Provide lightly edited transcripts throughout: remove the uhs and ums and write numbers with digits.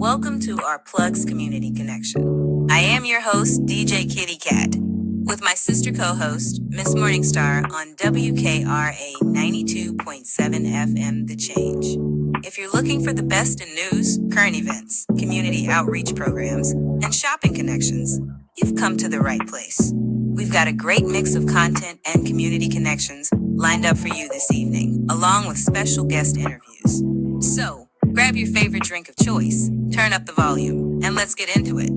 welcome to our Plugs Community Connection. I am your host, DJ Kitty Cat, with my sister co-host, Miss Morningstar on WKRA 92.7 FM The Change. If you're looking for the best in news, current events, community outreach programs, and shopping connections, you've come to the right place. We've got a great mix of content and community connections lined up for you this evening, along with special guest interviews. So, grab your favorite drink of choice, turn up the volume, and let's get into it.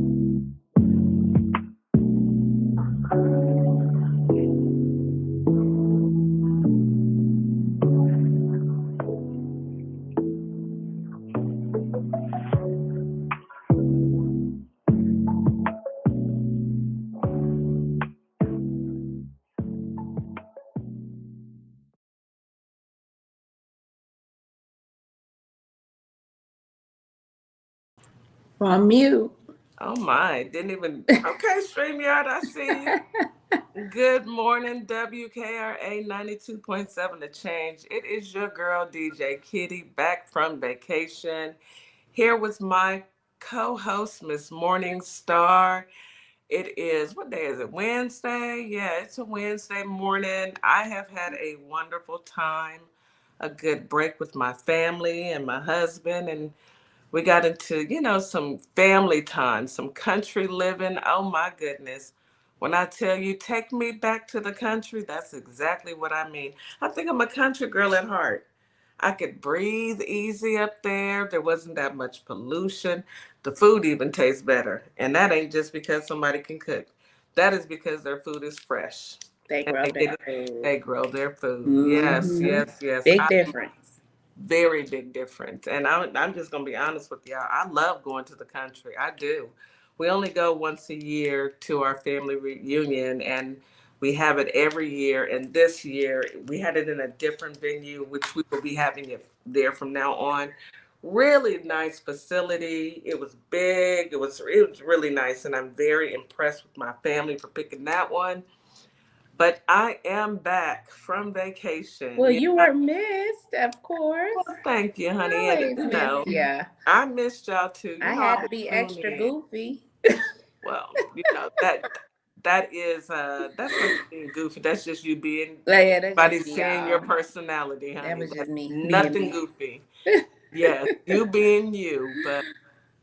On mute. Oh my, didn't even, okay, StreamYard, I see you. Good morning, WKRA 92.7 The Change. It is your girl, DJ Kitty, back from vacation. Here with my co-host, Miss Morningstar. It is, what day is it, Wednesday? Yeah, it's a Wednesday morning. I have had a wonderful time, a good break with my family and my husband, and we got into, some family time, some country living. Oh my goodness. When I tell you, take me back to the country, that's exactly what I mean. I think I'm a country girl at heart. I could breathe easy up there. There wasn't that much pollution. The food even tastes better. And that ain't just because somebody can cook. That is because their food is fresh. They grow their food. They grow their food. Mm-hmm. Yes. Big difference. Very big difference. And I'm just going to be honest with y'all. I love going to the country. I do. We only go once a year to our family reunion, and we have it every year. And this year, we had it in a different venue, which we will be having it there from now on. Really nice facility. It was big. It was really nice. And I'm very impressed with my family for picking that one. But I am back from vacation. Well, you were missed, of course. Well, thank you, honey. Always miss ya. I missed y'all too. I had to be extra goofy. Well, that is that's not being goofy. That's just you being seeing your personality, honey. That was just me. Nothing goofy. Yeah, you being you, but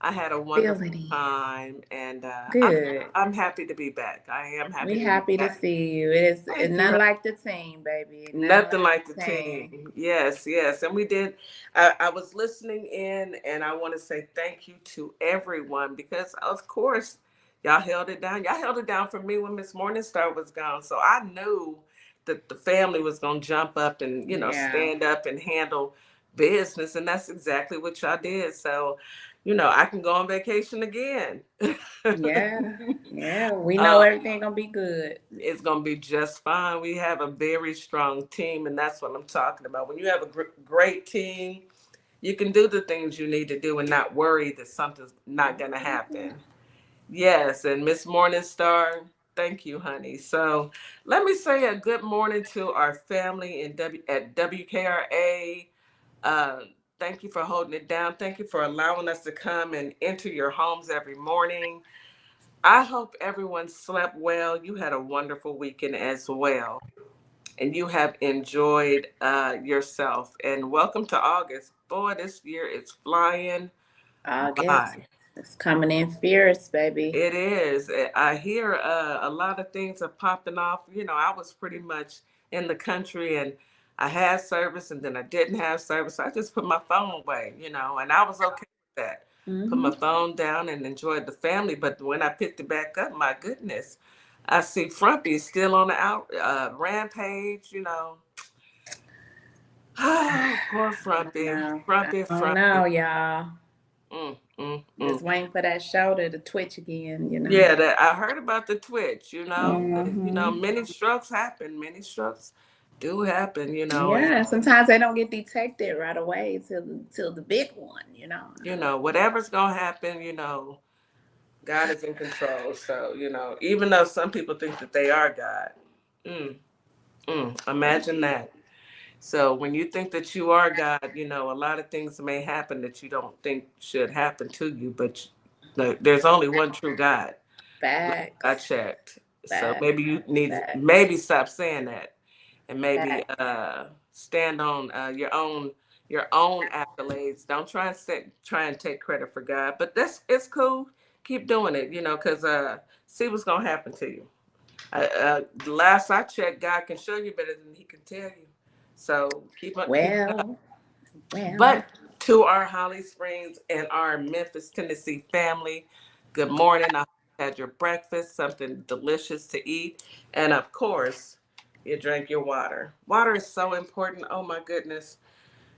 I had a wonderful time, and good. I'm happy to be back. I am happy. We're happy to see you. It's not like the team, baby. Nothing like the team. Yes. And we did. I was listening in, and I want to say thank you to everyone because, of course, y'all held it down. Y'all held it down for me when Miss Morningstar was gone, so I knew that the family was going to jump up and stand up and handle business, and that's exactly what y'all did. So, I can go on vacation again. Yeah. We know everything gonna be good. It's gonna be just fine. We have a very strong team, and that's what I'm talking about. When you have a great team, you can do the things you need to do and not worry that something's not gonna happen. Yes, and Miss Morningstar, thank you, honey. So let me say a good morning to our family at WKRA. Thank you for holding it down. Thank you for allowing us to come and enter your homes every morning. I hope everyone slept well. You had a wonderful weekend as well. And you have enjoyed yourself. And welcome to August. Boy, this year is flying by. It's coming in fierce, baby. It is. I hear a lot of things are popping off. I was pretty much in the country, and I had service, and then I didn't have service. I just put my phone away, and I was okay with that. Put my phone down and enjoyed the family. But when I picked it back up, my goodness, I see Frumpy still on the rampage, Oh, poor Frumpy. Frumpy. Oh, no, y'all. Just waiting for that shoulder to twitch again, Yeah, I heard about the twitch, many strokes happen. Many strokes do happen, Yeah, sometimes they don't get detected right away till the big one, whatever's gonna happen, God is in control. So, even though some people think that they are God, imagine that. So when you think that you are God, a lot of things may happen that you don't think should happen to you, but there's only one true God. I Facts. checked. So Facts. maybe you need to Facts. maybe stop saying that and maybe Facts. stand on your own accolades. Don't try and take credit for God. But it's cool. Keep doing it, because see what's gonna happen to you. Last I checked, God can show you better than He can tell you. So keep it up. Well, well. But to our Holly Springs and our Memphis, Tennessee family, good morning. I hope you had your breakfast, something delicious to eat, and of course, you drank your water. Water is so important. Oh my goodness.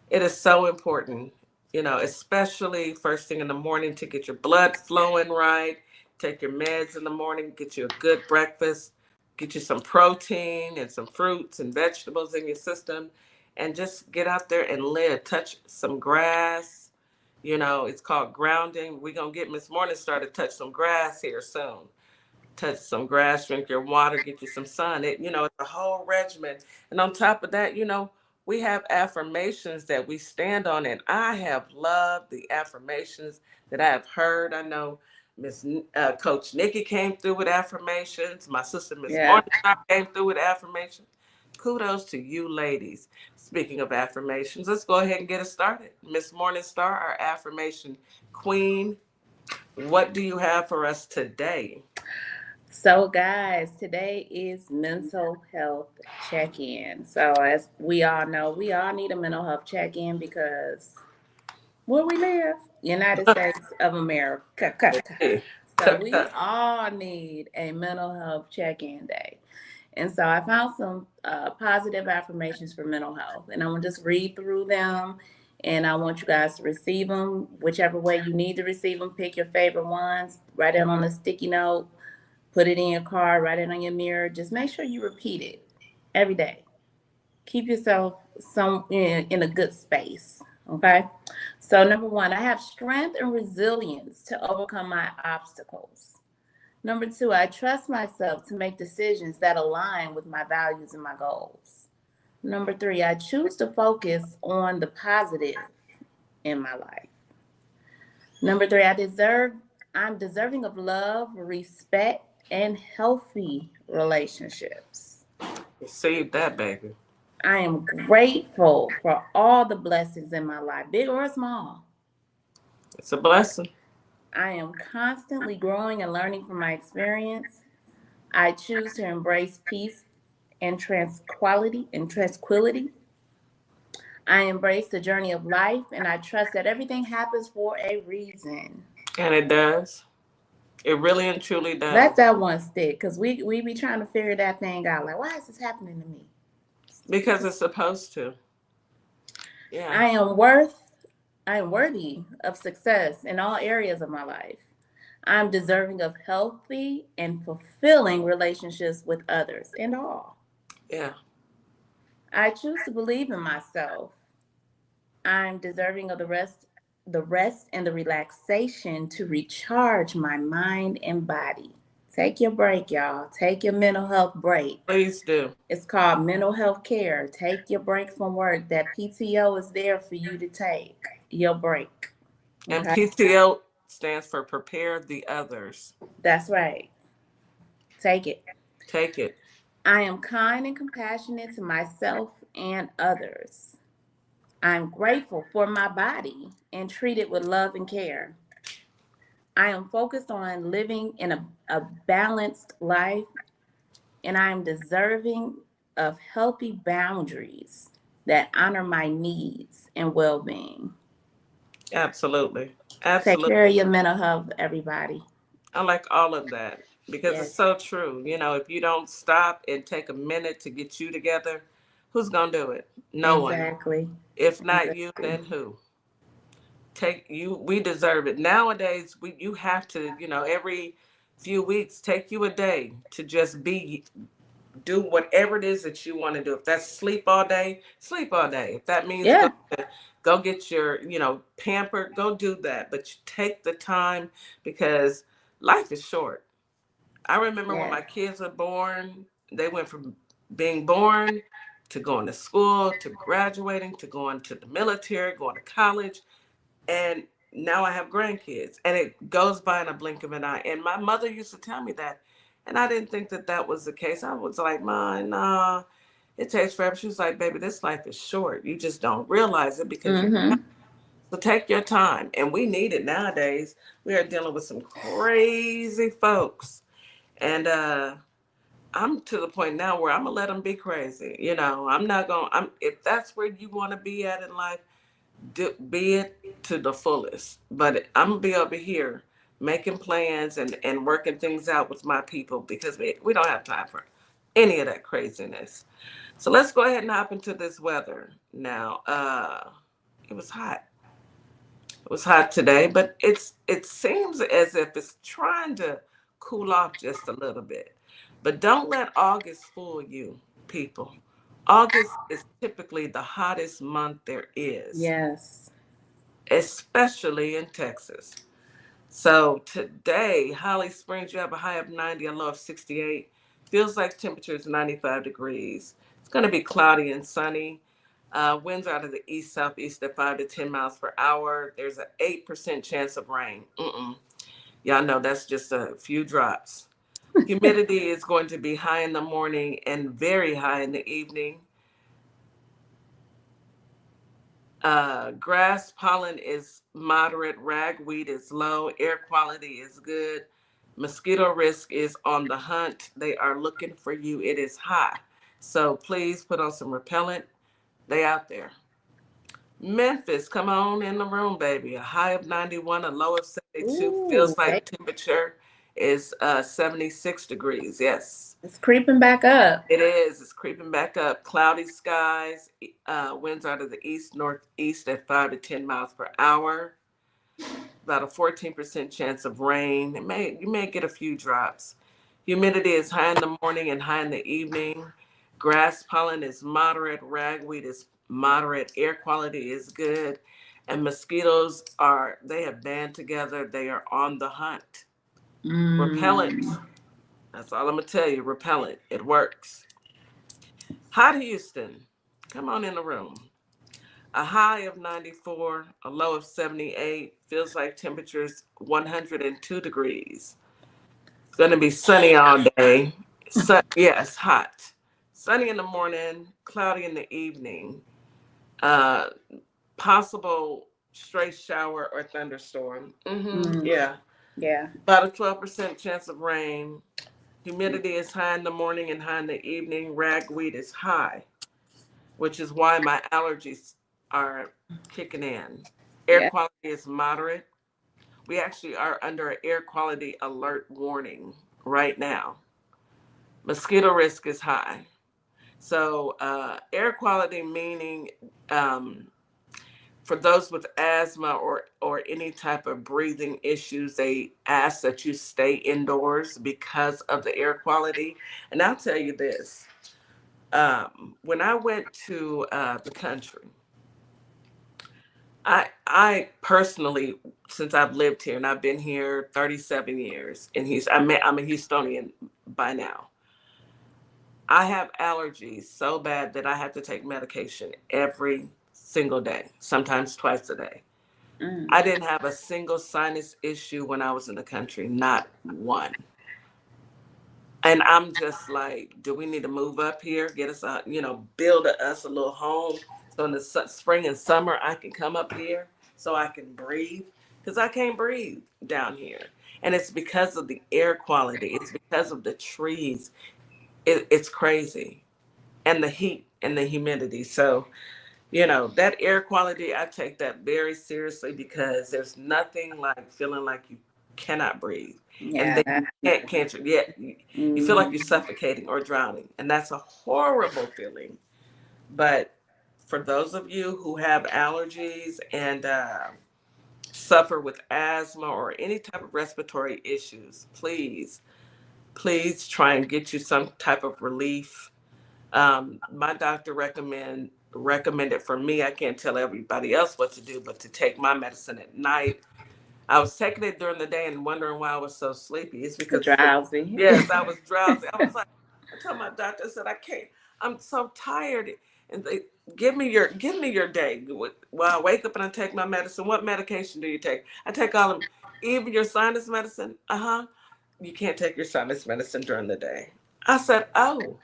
It is so important, especially first thing in the morning to get your blood flowing right. Take your meds in the morning, get you a good breakfast, get you some protein and some fruits and vegetables in your system, and just get out there and live. Touch some grass. It's called grounding. We're going to get Miss Morningstar to touch some grass here soon. Touch some grass, drink your water, get you some sun. It's a whole regimen. And on top of that, we have affirmations that we stand on, and I have loved the affirmations that I have heard. I know Coach Nikki came through with affirmations. My sister Miss Yeah. Morningstar came through with affirmations. Kudos to you ladies. Speaking of affirmations, let's go ahead and get it started. Miss Morningstar, our affirmation queen, what do you have for us today? So, guys, today is mental health check-in. So, as we all know, we all need a mental health check-in because where we live, United States of America. Hey, So, we all need a mental health check-in day. And so, I found some positive affirmations for mental health, and I'm gonna just read through them. And I want you guys to receive them whichever way you need to receive them. Pick your favorite ones, write it on a sticky note. Put it in your car, write it on your mirror. Just make sure you repeat it every day. Keep yourself in a good space. Okay. So number one, I have strength and resilience to overcome my obstacles. Number two, I trust myself to make decisions that align with my values and my goals. Number three, I choose to focus on the positive in my life. Number three, I'm deserving of love, respect, and healthy relationships. Receive that, baby. I am grateful for all the blessings in my life, big or small. It's a blessing. I am constantly growing and learning from my experience. I choose to embrace peace and tranquility. I embrace the journey of life and I trust that everything happens for a reason. And it does. It really and truly does. Let that one stick, because we be trying to figure that thing out. Like, why is this happening to me? Because it's supposed to. Yeah. I am worthy of success in all areas of my life. I'm deserving of healthy and fulfilling relationships with others and all. Yeah. I choose to believe in myself. I'm deserving of the rest and the relaxation to recharge my mind and body. Take your break, y'all. Take your mental health break. Please do. It's called mental health care. Take your break from work. That PTO is there for you to take your break. And Okay? PTO stands for prepare the others. That's right. Take it. Take it. I am kind and compassionate to myself and others. I'm grateful for my body and treat it with love and care. I am focused on living in a balanced life, and I am deserving of healthy boundaries that honor my needs and well being. Absolutely. Take Absolutely. care of your mental health, everybody. I like all of that because it's Yes, so true. If you don't stop and take a minute to get you together, who's going to do it? No one. exactly. If not you, Exactly. then who? We deserve it. Nowadays, you have to, every few weeks, take you a day to just do whatever it is that you want to do. If that's sleep all day, sleep all day. If that means Yeah, go get your, pampered, go do that. But you take the time because life is short. I remember when yeah, my kids were born, they went from being born to going to school, to graduating, to going to the military, going to college. And now I have grandkids, and it goes by in a blink of an eye. And my mother used to tell me that, and I didn't think that that was the case. I was like, "Ma, nah, it takes forever." She was like, "Baby, this life is short. You just don't realize it because you're young. Mm-hmm. So take your time." And we need it nowadays. We are dealing with some crazy folks, and I'm to the point now where I'm gonna let them be crazy. You know, I'm not gonna. I'm if that's where you want to be at in life, be it to the fullest. But I'm gonna be over here making plans and working things out with my people because we don't have time for any of that craziness. So let's go ahead and hop into this weather now. It was hot. It was hot today, but it seems as if it's trying to cool off just a little bit. But don't let August fool you, people. August is typically the hottest month there is, Yes. especially in Texas. So today, Holly Springs, you have a high of 90, a low of 68. Feels like temperature is 95 degrees. It's going to be cloudy and sunny. Winds out of the east southeast at 5 to 10 miles per hour. There's an 8% chance of rain. Y'all know that's just a few drops. Humidity is going to be high in the morning and very high in the evening. Grass pollen is moderate, ragweed is low, air quality is good. Mosquito risk is on the hunt. They are looking for you. It is high. So please put on some repellent. They out there. Memphis, come on in the room, baby. A high of 91, a low of 72. Ooh, Feels like temperature is 76 degrees. Yes. it's creeping back up. It is. It's creeping back up. Cloudy skies, winds out of the east northeast at 5 to 10 miles per hour. About a 14% chance of rain. You may get a few drops. Humidity is high in the morning and high in the evening. Grass pollen is moderate. Ragweed is moderate. Air quality is good. And mosquitoes they have band together. They are on the hunt. Repellent. That's all I'm going to tell you. Repellent. It works. Hot Houston, come on in the room. A high of 94, a low of 78. Feels like temperatures 102 degrees. It's going to be sunny all day. Yes, hot. Sunny in the morning, cloudy in the evening. Uh, Possible stray shower or thunderstorm. Yeah. Yeah. About a 12% chance of rain. Humidity is high in the morning and high in the evening. Ragweed is high, which is why my allergies are kicking in. Air Yeah. quality is moderate. We actually are under an air quality alert warning right now. Mosquito risk is high. So, air quality meaning for those with asthma or any type of breathing issues, they ask that you stay indoors because of the air quality. And I'll tell you this. When I went to the country, I personally, since I've lived here and I've been here 37 years, and I'm a Houstonian by now. I have allergies so bad that I have to take medication every single day, sometimes twice a day. I didn't have a single sinus issue when I was in the country, not one. And I'm just like, do we need to move up here, get us build us a little home so in the spring and summer I can come up here so I can breathe? Because I can't breathe down here. And it's because of the air quality. It's because of the trees. It's crazy. And the heat and the humidity. So, that air quality, I take that very seriously because there's nothing like feeling like you cannot breathe. And Yeah. then you can't yet you feel like you're suffocating or drowning. And that's a horrible feeling. But for those of you who have allergies and suffer with asthma or any type of respiratory issues, please try and get you some type of relief. My doctor recommended for me. I can't tell everybody else what to do, but to take my medicine at night. I was taking it during the day and wondering why I was so sleepy. It's because Drowsy. yes, I was drowsy. I was like, I told my doctor, I said, I'm so tired. And they give me your day. Well, I wake up and I take my medicine. What medication do you take? I take all of them. Even your sinus medicine. You can't take your sinus medicine during the day. I said, oh,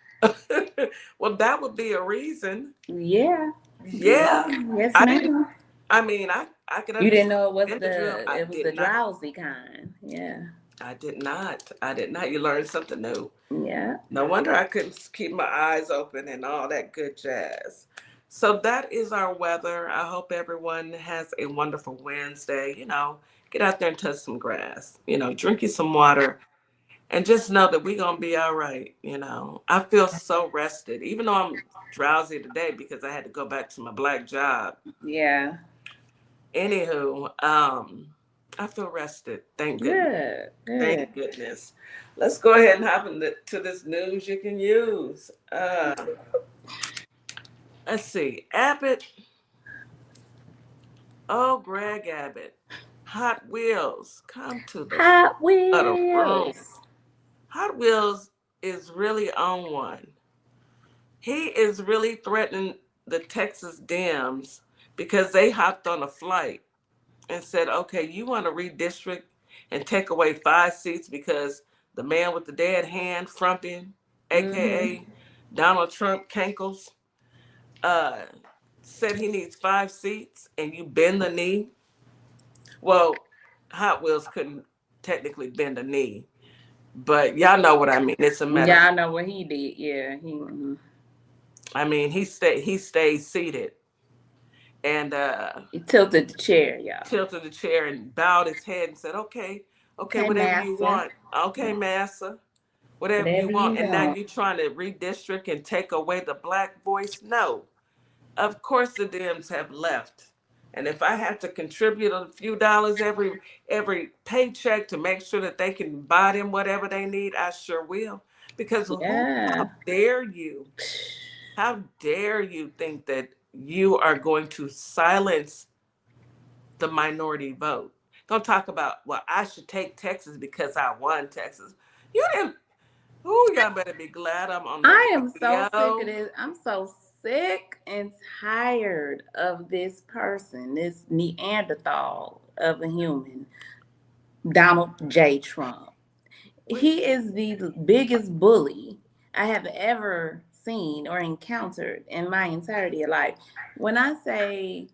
well, that would be a reason. Yeah. Yeah, Yes, I didn't. ma'am. I mean, I could You didn't understand know it was Benadryl. I it was did the not. drowsy kind. Yeah. I did not. I did not. You learned something new. Yeah. No wonder I couldn't keep my eyes open and all that good jazz. So that is our weather. I hope everyone has a wonderful Wednesday. Get out there and touch some grass. Drink you some water and just know that we're going to be all right. I feel so rested, even though I'm drowsy today because I had to go back to my black job. Yeah. Anywho, I feel rested. Thank goodness. Good. Good. Thank goodness. Let's go ahead and hop into this news you can use. Let's see. Abbott. Oh, Greg Abbott. Hot Wheels. Come to the Hot other room. Wheels. Hot Wheels is really on one. He is really threatening the Texas Dems because they hopped on a flight and said, okay, you want to redistrict and take away 5 seats because the man with the dead hand, Frumpin, Mm-hmm. aka Donald Trump Cankles, uh, said he needs 5 seats and you bend the knee. Well, Hot Wheels couldn't technically bend a knee, but y'all know what I mean. It's a Yeah, metaphor. I know what he did. Yeah, he. I mean, he stayed seated and He tilted the chair, y'all. tilted the chair and bowed his head and said, okay, okay, Okay, whatever you massa. want. Okay, massa. Whatever you Whatever you want. And now want. you're trying to redistrict and take away the black voice? No. Of course the Dems have left. And if I have to contribute a few dollars every paycheck to make sure that they can buy them whatever they need, I sure will. Because how Yeah. dare you? How dare you think that you are going to silence the minority vote? Don't talk about, well, I should take Texas because I won Texas. You didn't. Oh, y'all better be glad I'm on the I am so sick of radio. this. I'm so sick and tired of this person, this Neanderthal of a human, Donald J. Trump. We, He is the biggest bully I have ever seen or encountered in my entirety of life. When I say,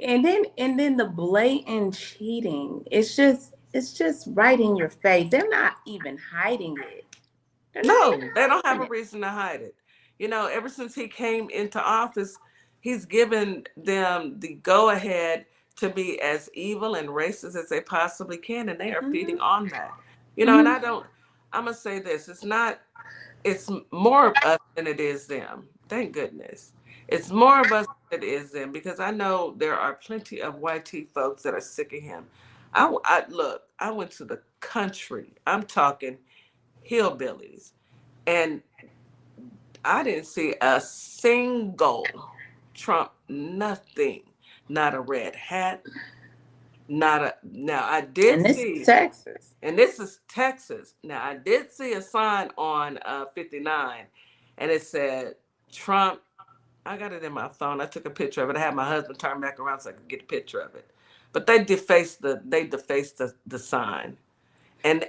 and then the blatant cheating, it's just right in your face. They're not even hiding it. They're not even no, they don't have hiding a it. reason to hide it. Ever since he came into office, he's given them the go ahead to be as evil and racist as they possibly can, and they are feeding Hmm. on that. And Hmm. I'm going to say this, it's more of us than it is them. Thank goodness. It's more of us than it is them because I know there are plenty of YT folks that are sick of him. Look, I went to the country. I'm talking hillbillies. And I didn't see a single Trump, nothing, not a red hat, not a. Now, I did And this is see, Texas. and this is Texas. Now, I did see a sign on 59, and it said, Trump. I got it in my phone. I took a picture of it. I had my husband turn back around so I could get a picture of it. But they defaced the sign. And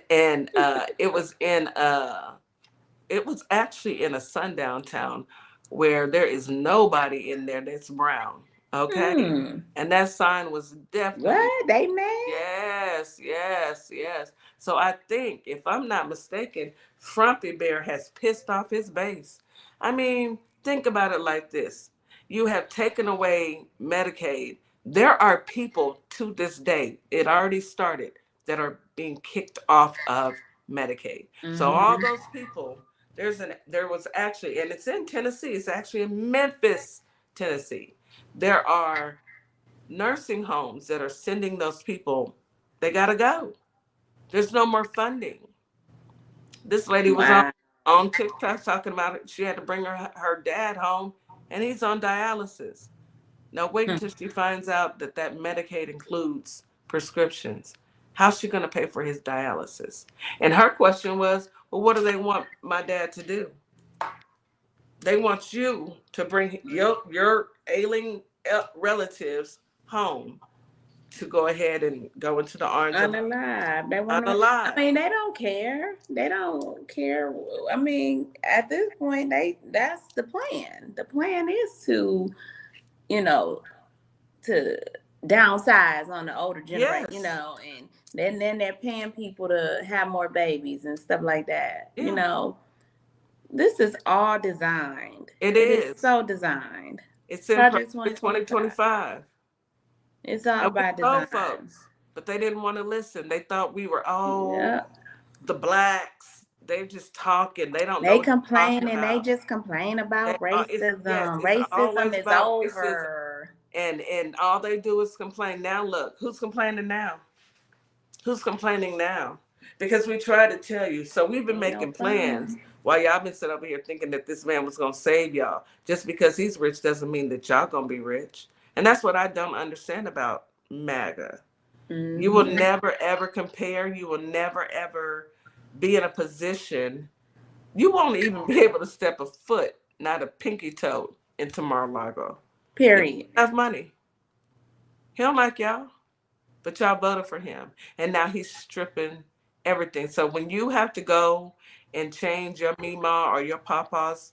it was actually in a sundown town where there is nobody in there that's brown. Okay. Hmm. And that sign was definitely, What? They mad? yes, yes, yes. So I think, if I'm not mistaken, Frumpy Bear has pissed off his base. I mean, think about it like this. You have taken away Medicaid. There are people to this day, it already started, that are being kicked off of Medicaid. So all Hmm. those people, there was actually, and it's in Tennessee, it's actually in Memphis, Tennessee. There are nursing homes that are sending those people, they got to go. There's no more funding. This lady was on Wow. on TikTok talking about it. She had to bring her dad home, and he's on dialysis. Now wait Hmm. until she finds out that Medicaid includes prescriptions. How's she going to pay for his dialysis? And her question was, well, what do they want my dad to do? They want you to bring your ailing relatives home to go ahead and go into the arms of Unalive. They want to. I unalive. mean, they don't care. They don't care. I mean, at this point, that's the plan. The plan is to, you know, to downsize on the older generation, Yes. and then they're paying people to have more babies and stuff like that. Yeah. This is all designed. It It is is. so designed. It's in Project Project 2025. 2025. It's all And we by told design. folks, but they didn't want to listen. They thought we were, oh, Yeah. the blacks. They're just talking. They don't know They what they're talking complain and they about. just complain about Yes, racism. it's Racism always is about racism. over. And all they do is complain. Now look, who's complaining now? Who's complaining now? Because we tried to tell you. So we've been Ain't no making plans fun. while y'all been sitting over here thinking that this man was gonna save y'all. Just because he's rich doesn't mean that y'all gonna be rich. And that's what I don't understand about MAGA. You will Mm-hmm. never ever compare. You will never ever be in a position. You won't even be able to step a foot, not a pinky toe, into Mar-a-Lago. He Period. don't have money. He don't like y'all, but y'all voted for him, and now he's stripping everything. So when you have to go and change your Mima or your Papa's,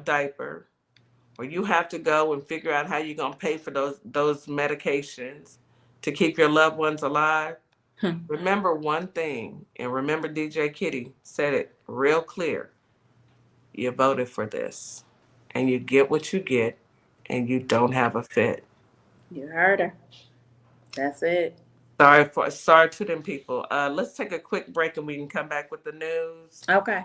diaper, or you have to go and figure out how you're gonna pay for those medications to keep your loved ones alive. Remember one thing, and remember DJ Kitty said it real clear. You voted for this, and you get what you get, and you don't have a fit. You heard her. That's it. Sorry to them people. Let's take a quick break and we can come back with the news. Okay.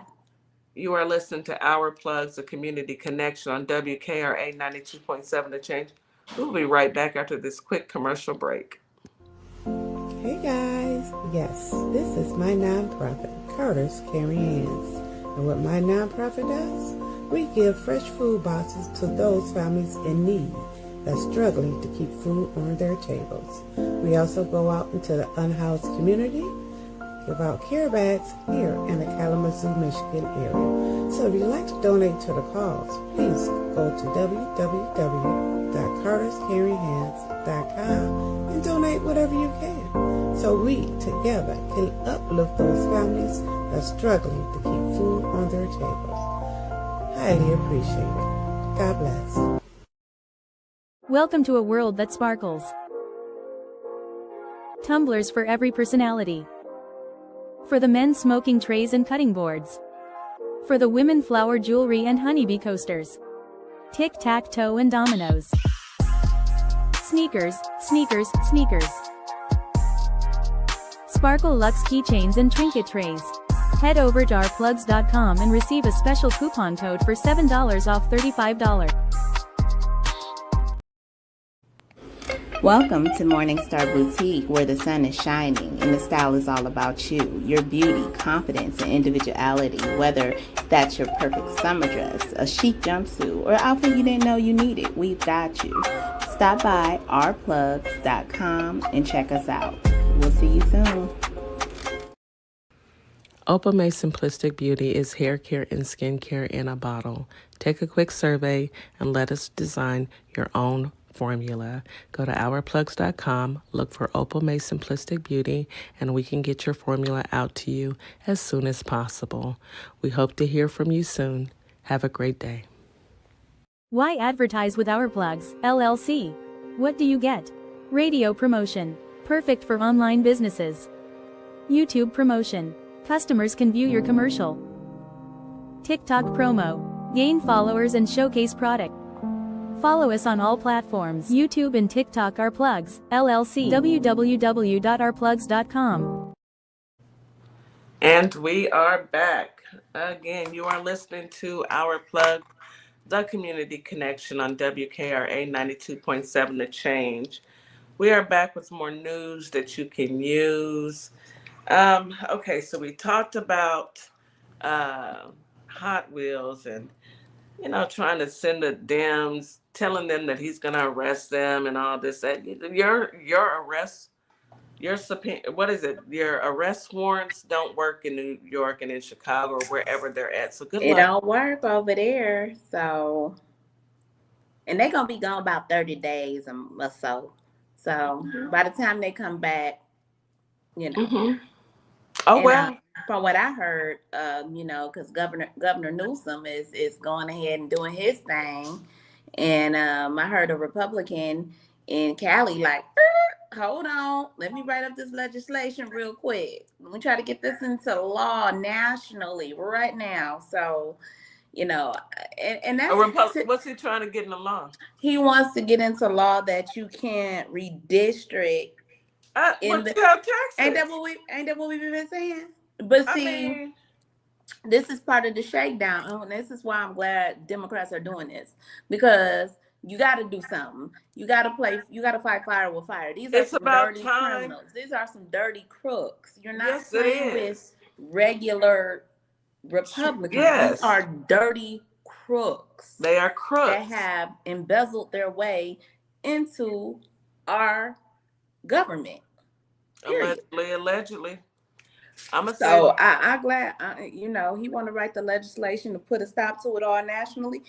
You are listening to Our Plugs, a community connection on WKRA 92.7 The Change. We'll be right back after this quick commercial break. Hey guys, yes, this is my nonprofit, Carter's Caring Hands. And what my nonprofit does, we give fresh food boxes to those families in need that's struggling to keep food on their tables. We also go out into the unhoused community, give out care bags here in the Kalamazoo, Michigan area. So if you'd like to donate to the cause, please go to www.carterscaringhands.com and donate whatever you can, so we together can uplift those families that's struggling to keep food on their tables. Highly appreciate it. God bless. Welcome to a world that sparkles. Tumblers for every personality. For the men, smoking trays and cutting boards. For the women, flower jewelry and honeybee coasters. Tic-tac-toe and dominoes. Sneakers, sneakers, sneakers. Sparkle Luxe keychains and trinket trays. Head over to ourplugs.com and receive a special coupon code for $7 off $35. Welcome to Morningstar Boutique, where the sun is shining and the style is all about you, your beauty, confidence, and individuality. Whether that's your perfect summer dress, a chic jumpsuit, or outfit you didn't know you needed, we've got you. Stop by ourplugs.com and check us out. We'll see you soon. Opal May Simplistic Beauty is hair care and skincare in a bottle. Take a quick survey and let us design your own formula. Go to ourplugs.com, look for Opal May Simplistic Beauty, and we can get your formula out to you as soon as possible. We hope to hear from you soon. Have a great day. Why advertise with Our Plugs, LLC? What do you get? Radio promotion. Perfect for online businesses. YouTube promotion. Customers can view your commercial. TikTok promo. Gain followers and showcase product. Follow us on all platforms. YouTube and TikTok. Our Plugs, LLC. www.ourplugs.com. And we are back. Again, you are listening to Our Plug, the community connection on WKRA 92.7 The Change. We are back with more news that you can use. Okay, so we talked about Hot Wheels and, trying to send the Dems, telling them that he's going to arrest them and all this. That your your subpoena, what is it? Your arrest warrants don't work in New York and in Chicago or wherever they're at. So good It luck. don't work over there. So, and they're gonna be gone about 30 days or so. So by the time they come back, you know. Mm-hmm. Oh And well. from what I heard, because Governor Newsom is going ahead and doing his thing, and I heard a Republican in Cali like, hold on, let me write up this legislation real quick. Let me try to get this into law nationally right now. So, and A that's what's he trying to get in the law? he wants to get into law that you can't redistrict in the. Tell Texas. Ain't that what we've been saying? But see, this is part of the shakedown. And this is why I'm glad Democrats are doing this, because you got to do something. You got to fight fire with fire. These are some dirty criminals. These are some dirty crooks. You're not playing with regular Republicans. Yes. These are dirty crooks. They are crooks that have embezzled their way into our government. Allegedly. I'm glad he want to write the legislation to put a stop to it all nationally.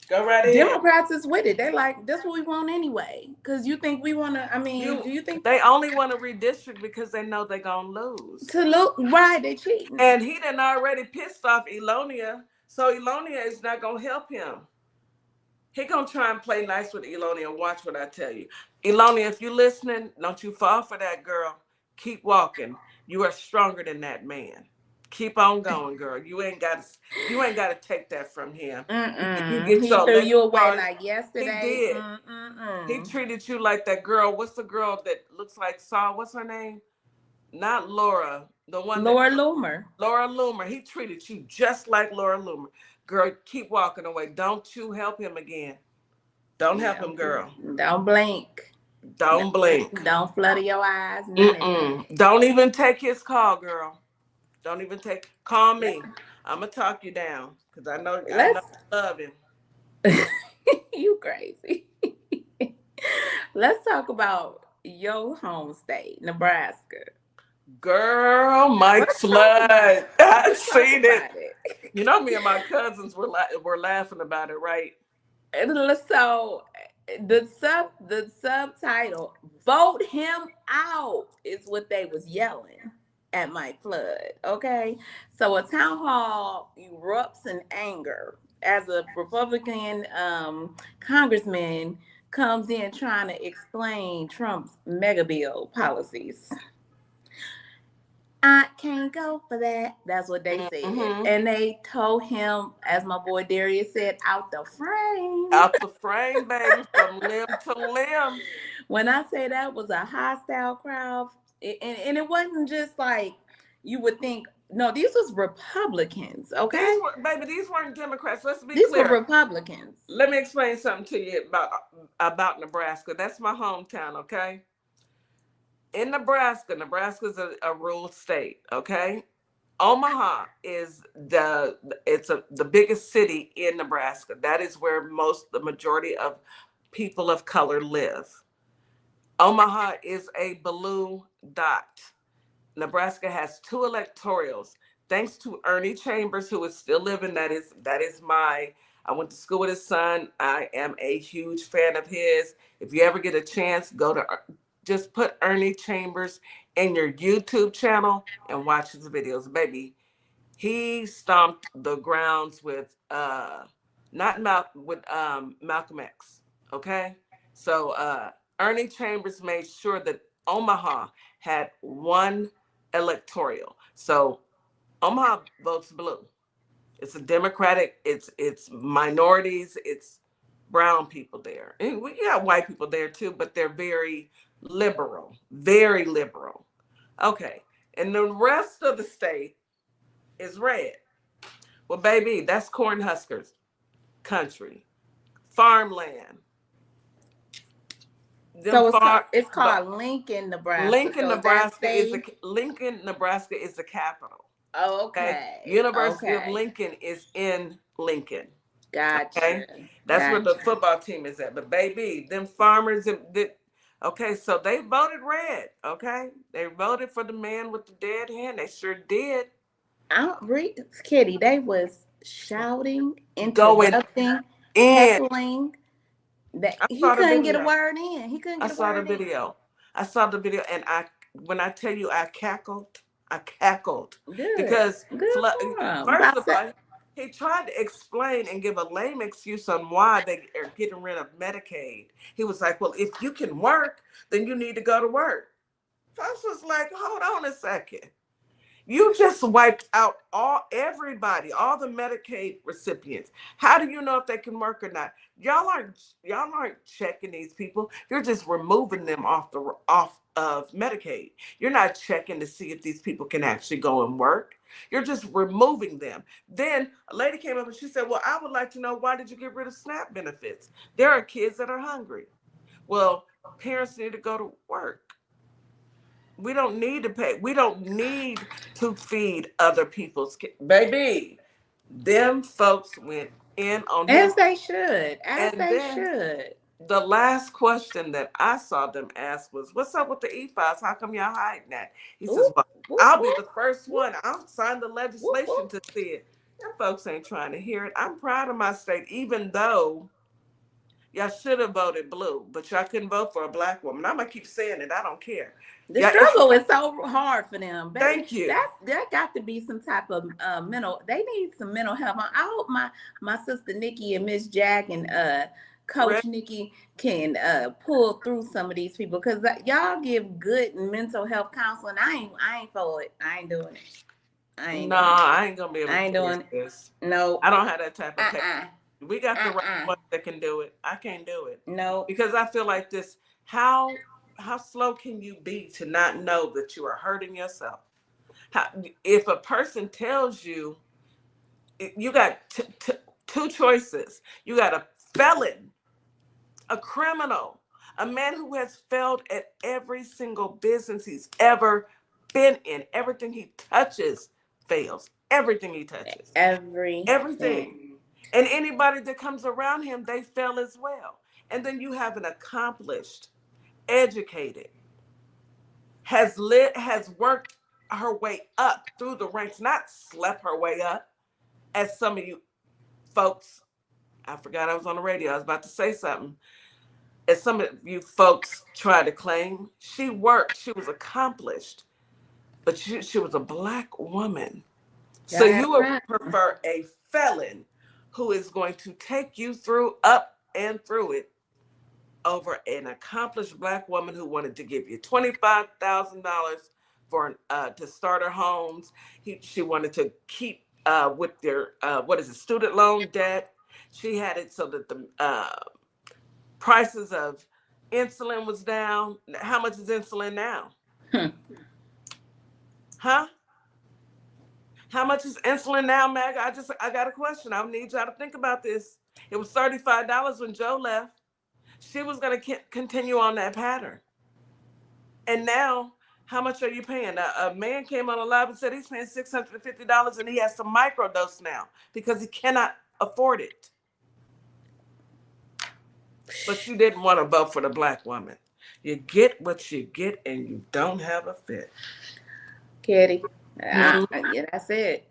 Go right ahead. Democrats is with it. They like, that's what we want anyway. Because you think we want to? Do you think they only want to redistrict because they know they're gonna lose? Right, they cheating. And he done already pissed off Elonia, so Elonia is not gonna help him. He gonna try and play nice with Elonia. Watch what I tell you, Elonia. If you listening, don't you fall for that, girl. Keep walking. You are stronger than that man. Keep on going, girl. You ain't got to take that from him. He threw you away like yesterday. He did. He treated you like that girl. What's the girl that looks like Saw? What's her name? Not Laura. The one. Laura Loomer. Laura Loomer. He treated you just like Laura Loomer. Girl, keep walking away. Don't you help him again. Don't help him, girl. Don't blink. Don't blink. Don't flutter your eyes. Don't even take his call, girl. Don't even call me. I'm gonna talk you down because I know you love him. You crazy. Let's talk about your home state, Nebraska. Girl, Mike Flood. I seen it. You know, me and my cousins were laughing about it, right? And so the subtitle, "Vote him out," is what they was yelling at Mike Flood. Okay, so a town hall erupts in anger as a Republican congressman comes in trying to explain Trump's mega bill policies. I can't go for that. That's what they said. And they told him, as my boy Darius said, out the frame. Out the frame, baby, from limb to limb. When I say that was a hostile crowd, and it wasn't just like you would think. No, these was Republicans, okay? These weren't Democrats. Let's be clear. These were Republicans. Let me explain something to you about Nebraska. That's my hometown, okay? In Nebraska is a rural state, okay? Omaha is the biggest city in Nebraska. That is where the majority of people of color live. Omaha is a blue dot. Nebraska has 2 electorals. Thanks to Ernie Chambers, who is still living. That is I went to school with his son. I am a huge fan of his. If you ever get a chance, just put Ernie Chambers in your YouTube channel and watch his videos, baby. He stomped the grounds with Malcolm X. Okay, so Ernie Chambers made sure that Omaha had 1 electoral. So Omaha votes blue. It's a Democratic. It's minorities. It's brown people there, and we got white people there too, but they're very liberal. Very liberal. Okay, and the rest of the state is red. Well, baby, that's Cornhuskers country, farmland. It's called Lincoln, Nebraska. Lincoln, Nebraska is the capital. Oh, okay. University of Lincoln is in Lincoln. Gotcha. Okay? That's where the football team is at. But baby, them farmers, Okay, so they voted red. Okay, they voted for the man with the dead hand. They sure did. Kitty, they was shouting, Going interrupting, in. heckling. That I he saw the couldn't get a video. word in. He couldn't I get a saw the word in. video. I saw the video, and when I tell you I cackled Good, because good for him. first About of all, he tried to explain and give a lame excuse on why they are getting rid of Medicaid. He was like, "Well, if you can work, then you need to go to work." Folks was like, "Hold on a second. You just wiped out everybody, all the Medicaid recipients. How do you know if they can work or not? Y'all aren't checking these people. You're just removing them off of Medicaid. You're not checking to see if these people can actually go and work. You're just removing them." Then a lady came up and she said, "Well, I would like to know, why did you get rid of SNAP benefits? There are kids that are hungry." Well, parents need to go to work. We don't need to pay. We don't need to feed other people's kids. Baby, them folks went in on him. as they should, as And they then should. the last question that I saw them ask was, "What's up with the e-files? How come y'all hiding that?" He says, Whoop, "Well, whoop, I'll be whoop, the first whoop, one. I'll sign the whoop, legislation whoop. to see it." Them folks ain't trying to hear it. I'm proud of my state, even though y'all should have voted blue, but y'all couldn't vote for a black woman. I'm gonna keep saying it. I don't care. The Yeah, struggle is so hard for them, baby. thank you. That got to be some type of mental. They need some mental health. I hope my sister Nikki and Miss Jack and Coach Nikki can pull through some of these people, because y'all give good mental health counseling. I ain't for it. I ain't doing it. I ain't No, doing it. I ain't gonna be able I to ain't pay doing for this. it. No. I don't have that type of pay. Uh-uh. We got the right ones that can do it. I can't do it. No. Because I feel like this. How slow can you be to not know that you are hurting yourself? If a person tells you, you got two choices. You got a felon, a criminal, a man who has failed at every single business he's ever been in. Everything he touches fails. Everything he touches. Everything. And anybody that comes around him, they fail as well. And then you have an accomplished, educated, has worked her way up through the ranks, not slept her way up, as some of you folks. I forgot I was on the radio. I was about to say something. As some of you folks try to claim, she worked. She was accomplished, but she was a black woman. So you would prefer a felon who is going to take you up and through it, over an accomplished black woman who wanted to give you $25,000 for to start her homes. She wanted to keep with their student loan debt. She had it so that the prices of insulin was down. How much is insulin now? Huh? How much is insulin now, Mag? I got a question. I need y'all to think about this. It was $35 when Joe left. She was going to continue on that pattern. And now, how much are you paying? A man came on live and said he's paying $650 and he has to microdose now because he cannot afford it. But you didn't want to vote for the black woman. You get what you get and you don't have a fit. Kitty, yeah, that's it.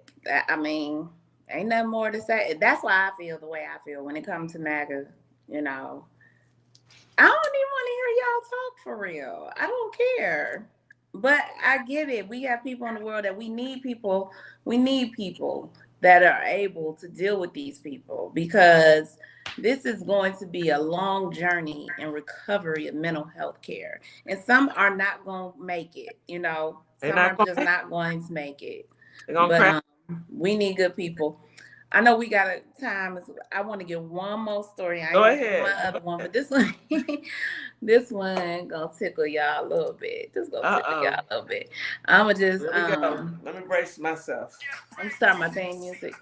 I mean, ain't nothing more to say. That's why I feel the way I feel when it comes to MAGA. You know, I don't even want to hear y'all talk for real. I don't care. But I get it. We have people in the world that we need people. We need people that are able to deal with these people, because this is going to be a long journey in recovery of mental health care. And some are not going to make it, you know. Some are just not going to make it. But we need good people. I know we got a time. I want to give one more story. Go ahead. My other one, but this one, this one gonna tickle y'all a little bit. Just gonna tickle y'all a little bit. I'ma just let me brace myself. I'm gonna start my theme music.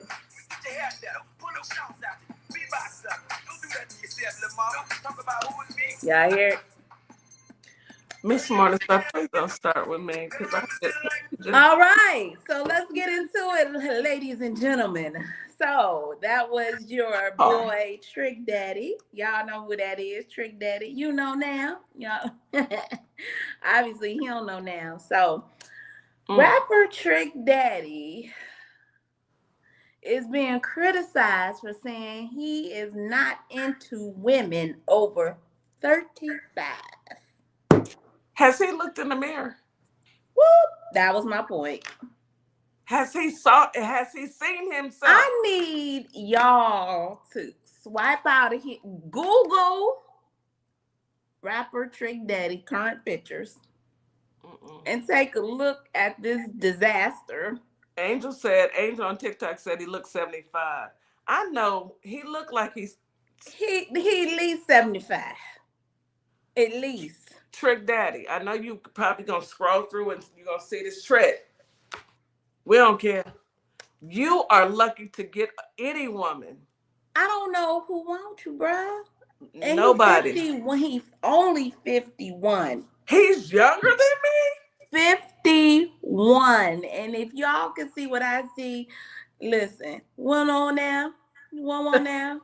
Y'all hear it? Miss Morningstar, please don't start with me because I just All right, so let's get into it, ladies and gentlemen. So that was your boy Trick Daddy. Y'all know who that is, Trick Daddy. You know now. Y'all obviously he don't know now. So rapper Trick Daddy is being criticized for saying he is not into women over 35. Has he looked in the mirror? Whoop, that was my point. Has he seen himself? I need y'all to swipe out of here, Google rapper Trick Daddy current pictures, and take a look at this disaster. Angel on TikTok said he looked 75. I know he looked like he at least 75. At least. Trick Daddy. I know you probably gonna scroll through and you're gonna see this trick. We don't care. You are lucky to get any woman. I don't know who wants you, bruh. And nobody. He's only 51. He's younger than me? 51. And if y'all can see what I see, listen, one on now. One now.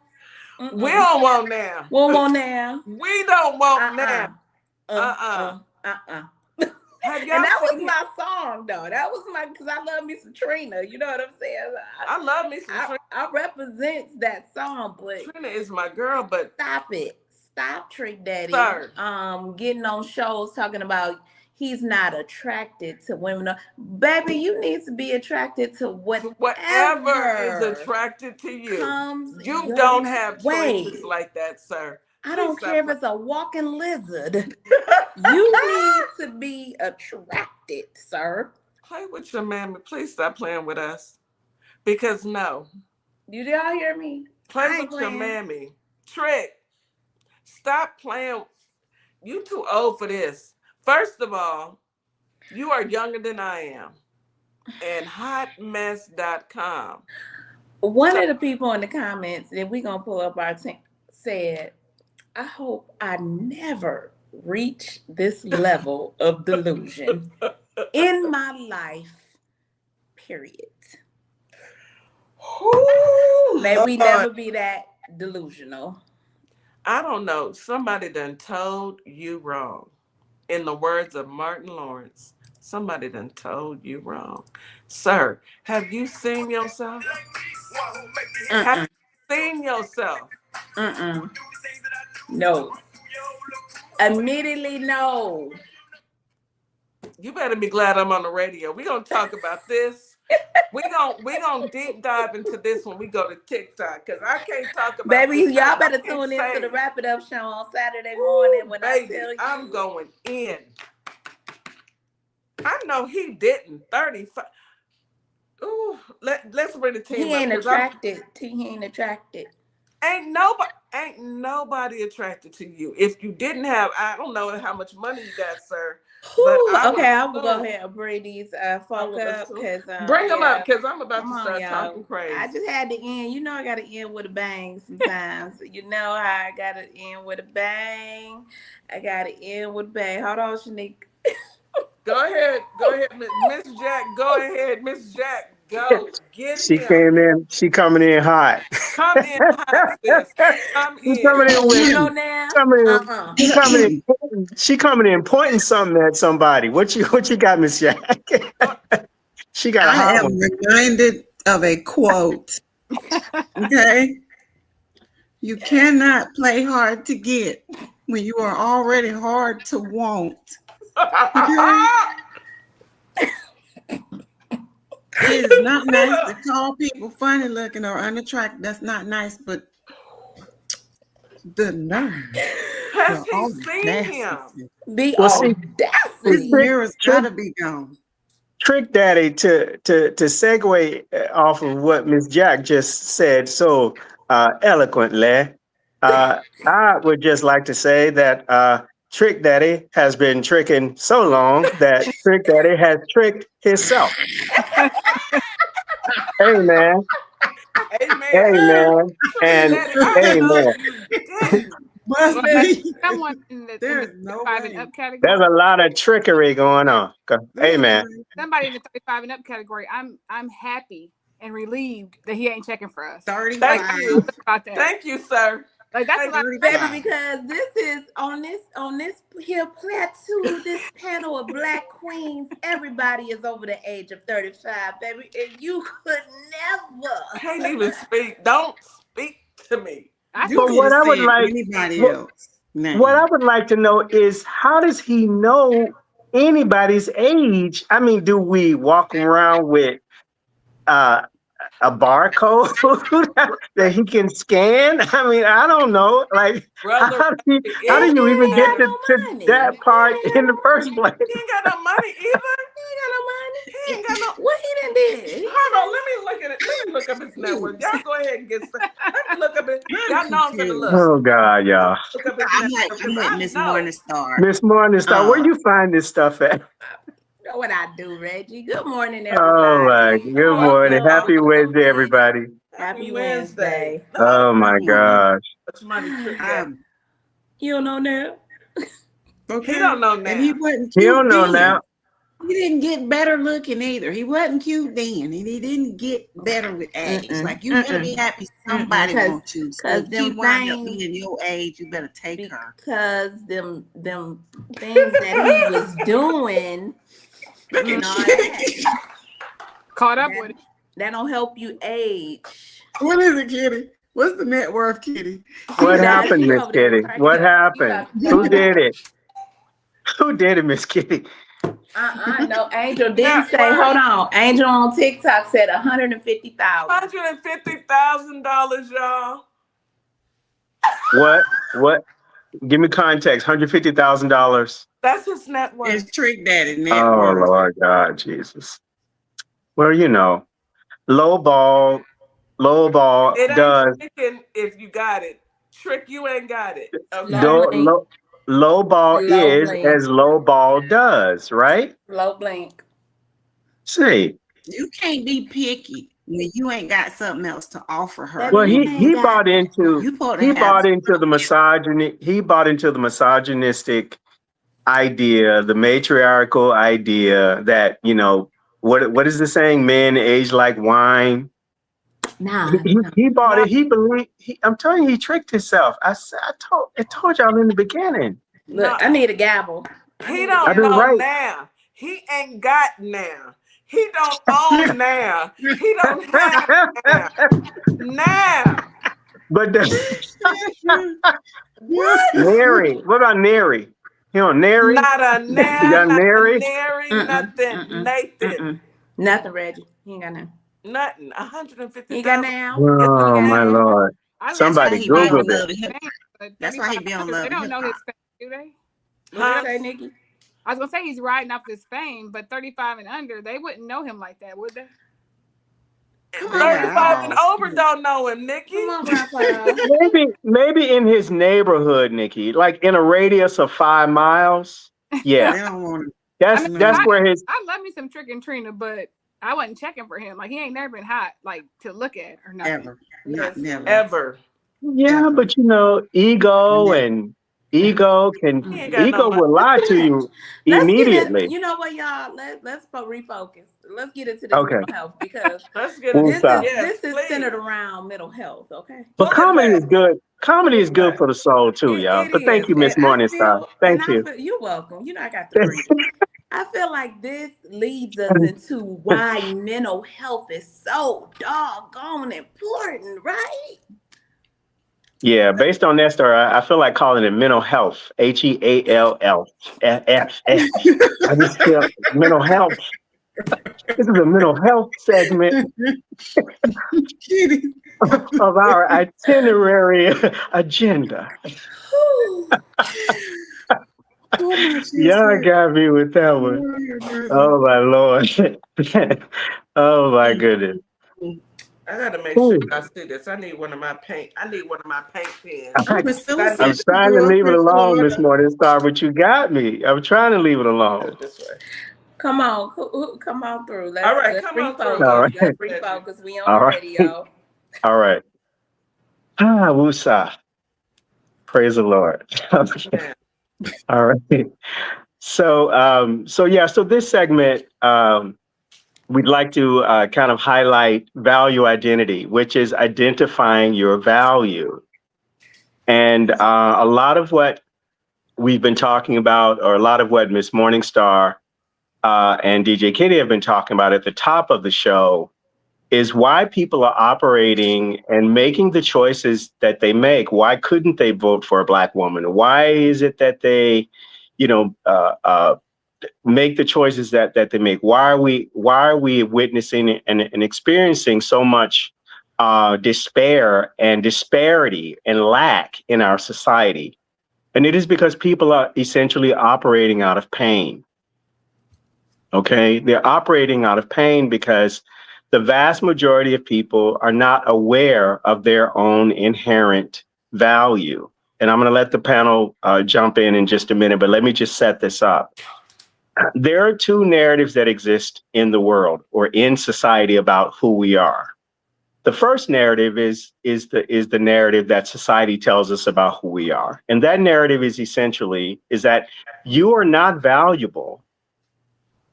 We don't want now. One more now. We don't want now. And that was my song, though. That was because I love me some Trina. You know what I'm saying? I love me some Trina. I represent that song, but Trina is my girl. But stop it, stop, Trick Daddy. Sir. Getting on shows talking about he's not attracted to women. Baby, you need to be attracted to whatever is attracted to you. You your don't have way. choices like that, sir. I don't care if it's a walking lizard. You need to be attracted, sir. Play with your mammy. Please stop playing with us. Because no. Did y'all hear me? Play with your mammy. Trick. Stop playing. You too old for this. First of all, you are younger than I am. And hotmess.com. One of the people in the comments that we're going to pull up our team said, I hope I never reach this level of delusion in my life, period. May we never be that delusional. I don't know. Somebody done told you wrong. In the words of Martin Lawrence, somebody done told you wrong. Sir, have you seen yourself? Have you seen yourself? No. Immediately, no. You better be glad I'm on the radio. We're going to talk about this. We're gonna deep dive into this when we go to TikTok, because I can't talk about baby, this. Y'all better tune into the Wrap It Up show on Saturday morning when baby, I tell you. I'm going in. I know he didn't. 35. Ooh, let's bring the team He ain't attracted. He ain't attracted. Ain't nobody attracted to you. If you didn't have, I don't know how much money you got, sir. Okay, I will go ahead and bring these folk up because bring them up because I'm about to start talking crazy. I just had to end. You know, I got to end with a bang sometimes. You know how I got to end with a bang. I got to end with a bang. Hold on, Shanique. Go ahead, Miss Jack. Go ahead, Miss Jack. Go get She him. came in. She coming in hot. Come in hot, sis. Come in. Coming in with you know now. She coming in pointing something at somebody. What you got, Miss Jack? She got a hot one. I am reminded of a quote. Okay, you cannot play hard to get when you are already hard to want. Okay? It is not nice to call people funny looking or unattractive. That's not nice, but the nerve. Has he seen him? The audacity. This mirror's gotta be gone. Trick Daddy, to segue off of what Miss Jack just said so eloquently, I would just like to say that Trick Daddy has been tricking so long that Trick Daddy has tricked himself. Amen. Amen. Amen. And amen. Must Well, be. someone in the There's no 35 way. and up category. There's a lot of trickery going on. Hey, man. Somebody in the 35 and up category. I'm happy and relieved that he ain't checking for us. 35. Thank you. About that. Thank you, sir. Like that's what I Baby, because this is on this here plateau, this panel of black queens, everybody is over the age of 35, baby, and you could never. Can't even speak. Don't speak to me. You But could what have I would said like, anybody what, else. Name. what I would like to know is how does he know anybody's age? I mean, do we walk around with a barcode that he can scan? I mean, I don't know. Like, Brother, how do you even ain't get got no to money. that part He ain't in the got no first money. place? he ain't got no money either. He ain't got no money. He ain't got no. What he done did? Hold on, let me look at it. Let me look up his net worth. Y'all go ahead and get started. Let me look up it. Y'all know I'm gonna look. Oh God, y'all. Look up his I'm net like, worth, I'm 'cause with I Miss know. Morningstar. Miss Morningstar, where you find this stuff at? You know what I do, Reggie. Good morning, Oh my, everybody. good morning. Happy Welcome. Wednesday, everybody. Happy Wednesday. Oh my gosh. Much money Trick got. You don't know now? Okay. He don't know now. And he wasn't He cute don't know then. now. He didn't get better looking either. He wasn't cute then, and he didn't get better with age. Like you better be happy somebody wants you. So if she wind up being your age, you better take her. Because them things that he was doing, Look you at know, Kitty. caught up with it. that don't help you age. What is it, Kitty? What's the net worth, Kitty? What Nah, happened, she Miss over there Kitty? cracking What up. happened? Who did it? Who did it, Miss Kitty? No, Angel didn't say. Hold on, Angel on TikTok said 150,000. $150,000, y'all. What? Give me context. $150,000. That's his net worth. It's Trick Daddy net Oh worth. Lord God, Jesus. Well, you know, low ball It ain't does. tricking if you got it. Trick, you ain't got it. Okay. Low ball is blink. as low ball does, right? Low blink. See. You can't be picky when you ain't got something else to offer her. Well, he bought into the misogyny. He bought into the misogynistic idea, the matriarchal idea that, you know, what is the saying? Men age like wine. Nah. He bought it. He believed. I'm telling you, he tricked himself. I told y'all in the beginning. Look, I need a gavel. He don't know now. He ain't got now. He don't own now. He don't have now. Now. But what? Nary. What about Nary? You know, Nary? Not a now, not Nary? a Nary, nothing. Nathan. Nothing, Reggie. He ain't got nothing. Nothing. 150,000. He got now. Oh my Lord. Somebody Googled it. That's why he be on Love. They don't know his fame, do they? What did you say, Nikki? I was gonna say he's riding off his fame, but 35 and under, they wouldn't know him like that, would they? 35 and over don't know him, Nikki. Come on, Grandpa. Maybe in his neighborhood, Nikki, like in a radius of 5 miles. Yeah. That's where his. I love me some Trick and Trina, but I wasn't checking for him. Like he ain't never been hot, like to look at or nothing. Ever. Not never. Ever. Yeah, but you know, ego will lie to you immediately. You know what, y'all? Let's refocus. Let's get into this mental health because this is centered around mental health. Okay. But comedy is good. Comedy is good for the soul too, y'all. But thank you, Miss Morningstar. Thank you. You're welcome. You know I got the breathe. I feel like this leads us into why mental health is so doggone important, right? Yeah, based on that story, I feel like calling it mental health. HEALL. I just feel mental health. This is a mental health segment of our itinerary agenda. Y'all got me with that one. Oh my Lord. Oh my goodness. I gotta make sure I see this. I need one of my paint pens. I'm trying to leave it alone this morning, Star, but you got me. I'm trying to leave it alone. This way. Come on through. Let's refocus. All right. Let's refocus. We on the radio. All right. Wusa. Praise the Lord. Okay. Yeah. All right. So this segment, we'd like to kind of highlight value identity, which is identifying your value. And a lot of what we've been talking about, or a lot of what Miss Morningstar and DJ Kitty have been talking about at the top of the show, is why people are operating and making the choices that they make. Why couldn't they vote for a Black woman? Why is it that they, make the choices that they make? Why are we witnessing and experiencing so much despair and disparity and lack in our society? And it is because people are essentially operating out of pain. Okay, they're operating out of pain because the vast majority of people are not aware of their own inherent value. And I'm going to let the panel jump in just a minute, but let me just set this up. There are two narratives that exist in the world or in society about who we are. The first narrative is the narrative that society tells us about who we are. And that narrative is essentially that you are not valuable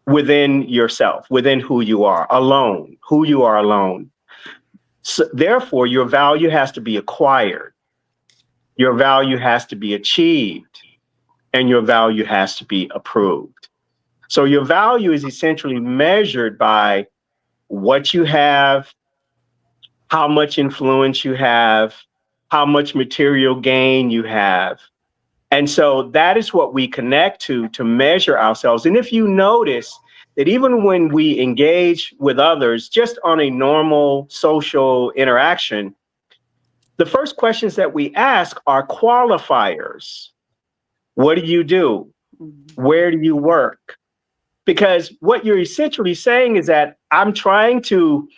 within yourself, within who you are alone. So therefore, your value has to be acquired. Your value has to be achieved, and your value has to be approved. So your value is essentially measured by what you have, how much influence you have, how much material gain you have. And so that is what we connect to measure ourselves. And if you notice that even when we engage with others, just on a normal social interaction, the first questions that we ask are qualifiers. What do you do? Where do you work? Because what you're essentially saying is that I'm trying to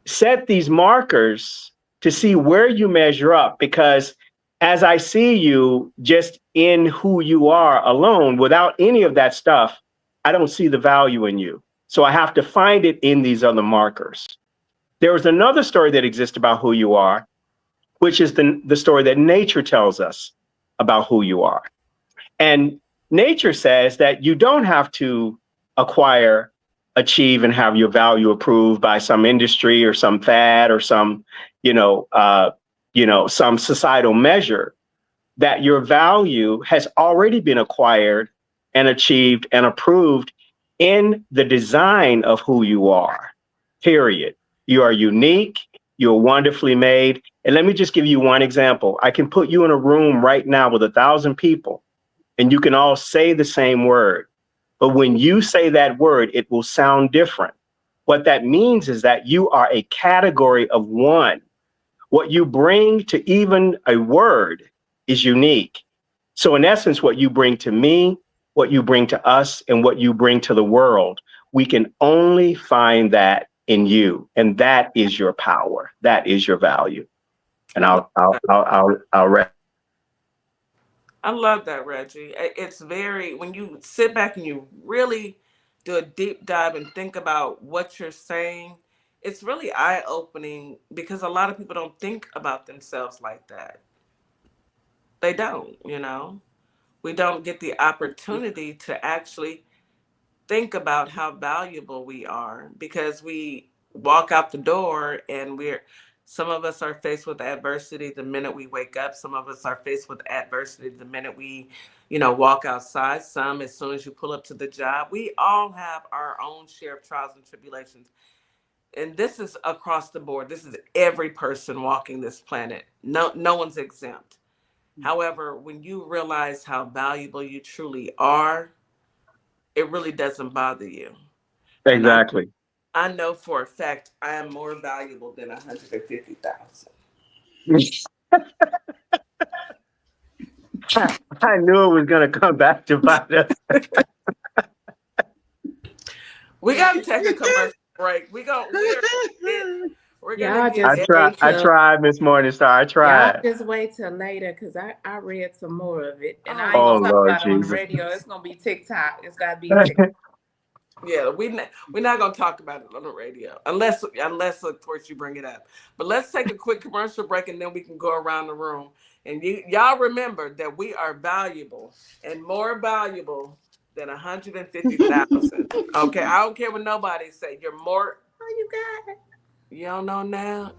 set these markers to see where you measure up, because as I see you just in who you are alone, without any of that stuff, I don't see the value in you. So I have to find it in these other markers. There is another story that exists about who you are, which is the story that nature tells us about who you are. And nature says that you don't have to acquire, achieve, and have your value approved by some industry or some fad or some, some societal measure. That your value has already been acquired and achieved and approved in the design of who you are, period. You are unique, you're wonderfully made. And let me just give you one example. I can put you in a room right now with 1,000 people, and you can all say the same word. But when you say that word, it will sound different. What that means is that you are a category of one. What you bring to even a word is unique. So in essence, what you bring to me, what you bring to us, and what you bring to the world, we can only find that in you. And that is your power. That is your value. And I'll I love that, Reggie. It's very, when you sit back and you really do a deep dive and think about what you're saying, it's really eye-opening, because a lot of people don't think about themselves like that. They don't, We don't get the opportunity to actually think about how valuable we are, because we walk out the door and some of us are faced with adversity the minute we wake up. Some of us are faced with adversity the minute we, walk outside. Some as soon as you pull up to the job. We all have our own share of trials and tribulations. And this is across the board. This is every person walking this planet. No one's exempt. However, when you realize how valuable you truly are, it really doesn't bother you. And exactly. I know for a fact I am more valuable than 150,000. I knew it was going to come back to bite us. We got to take a commercial break. We're gonna get. I tried, Miss Morningstar. I tried. Y'all just wait till later, because I read some more of it, and I ain't Oh, gonna talk Lord about it on the Jesus. radio. It's gonna be TikTok. It's gotta be TikTok. Yeah, we're not gonna talk about it on the radio unless of course you bring it up. But let's take a quick commercial break, and then we can go around the room And y'all remember that we are valuable and more valuable than 150,000. Okay, I don't care what nobody say. You're more. Oh, you got it. You don't know now.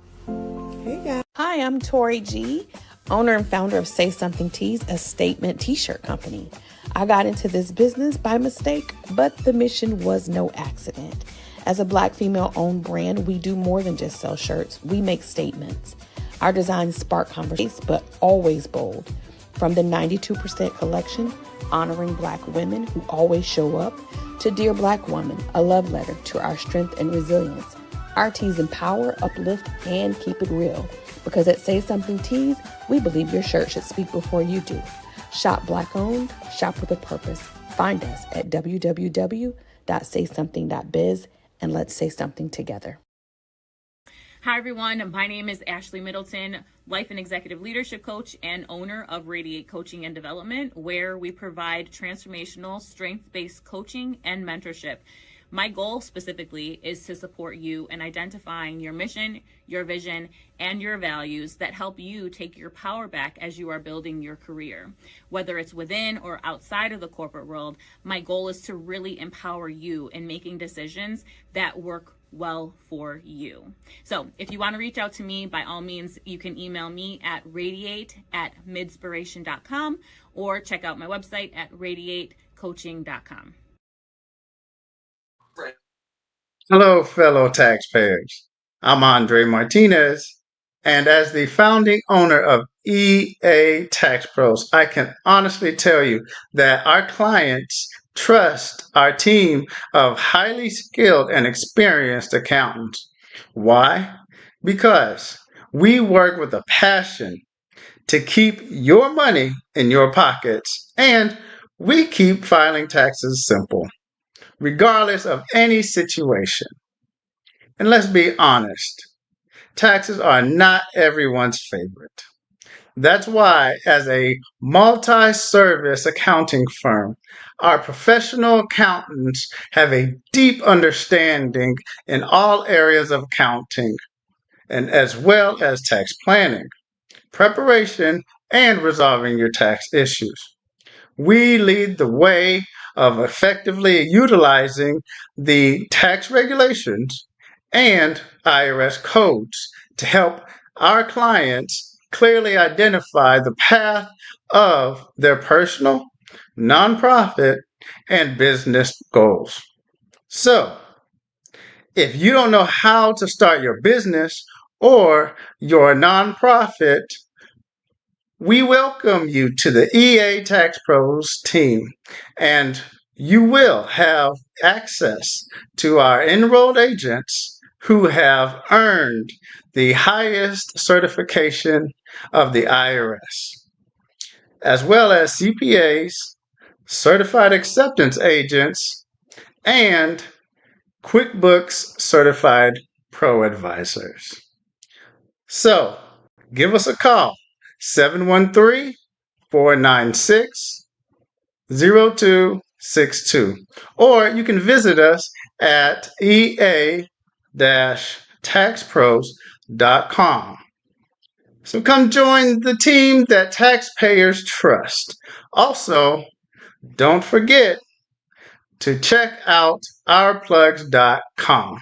Hey guys. Hi, I'm Tori G, owner and founder of Say Something Tees, a statement t-shirt company. I got into this business by mistake, but the mission was no accident. As a Black female-owned brand, we do more than just sell shirts. We make statements. Our designs spark conversation, but always bold. From the 92% collection, honoring Black women who always show up, to Dear Black Woman, a love letter to our strength and resilience. Our tees empower, uplift, and keep it real. Because at Say Something Tees, we believe your shirt should speak before you do. Shop Black owned, shop with a purpose. Find us at www.saysomething.biz and let's say something together. Hi, everyone. My name is Ashley Middleton, life and executive leadership coach and owner of Radiate Coaching and Development, where we provide transformational, strength-based coaching and mentorship. My goal specifically is to support you in identifying your mission, your vision, and your values that help you take your power back as you are building your career. Whether it's within or outside of the corporate world, my goal is to really empower you in making decisions that work well for you. So if you want to reach out to me, by all means, you can email me at radiate@midspiration.com or check out my website at radiatecoaching.com. Hello, fellow taxpayers. I'm Andre Martinez, and as the founding owner of EA Tax Pros, I can honestly tell you that our clients trust our team of highly skilled and experienced accountants. Why? Because we work with a passion to keep your money in your pockets, and we keep filing taxes simple, regardless of any situation. And let's be honest, taxes are not everyone's favorite. That's why, as a multi service accounting firm, our professional accountants have a deep understanding in all areas of accounting, and as well as tax planning, preparation, and resolving your tax issues. We lead the way of effectively utilizing the tax regulations and IRS codes to help our clients clearly identify the path of their personal, nonprofit, and business goals. So, if you don't know how to start your business or your nonprofit, we welcome you to the EA Tax Pros team, and you will have access to our enrolled agents who have earned the highest certification of the IRS, as well as CPAs, certified acceptance agents, and QuickBooks certified pro advisors. So, give us a call, 713-496-0262. Or you can visit us at ea-taxpros.com. So come join the team that taxpayers trust. Also, don't forget to check out ourplugs.com,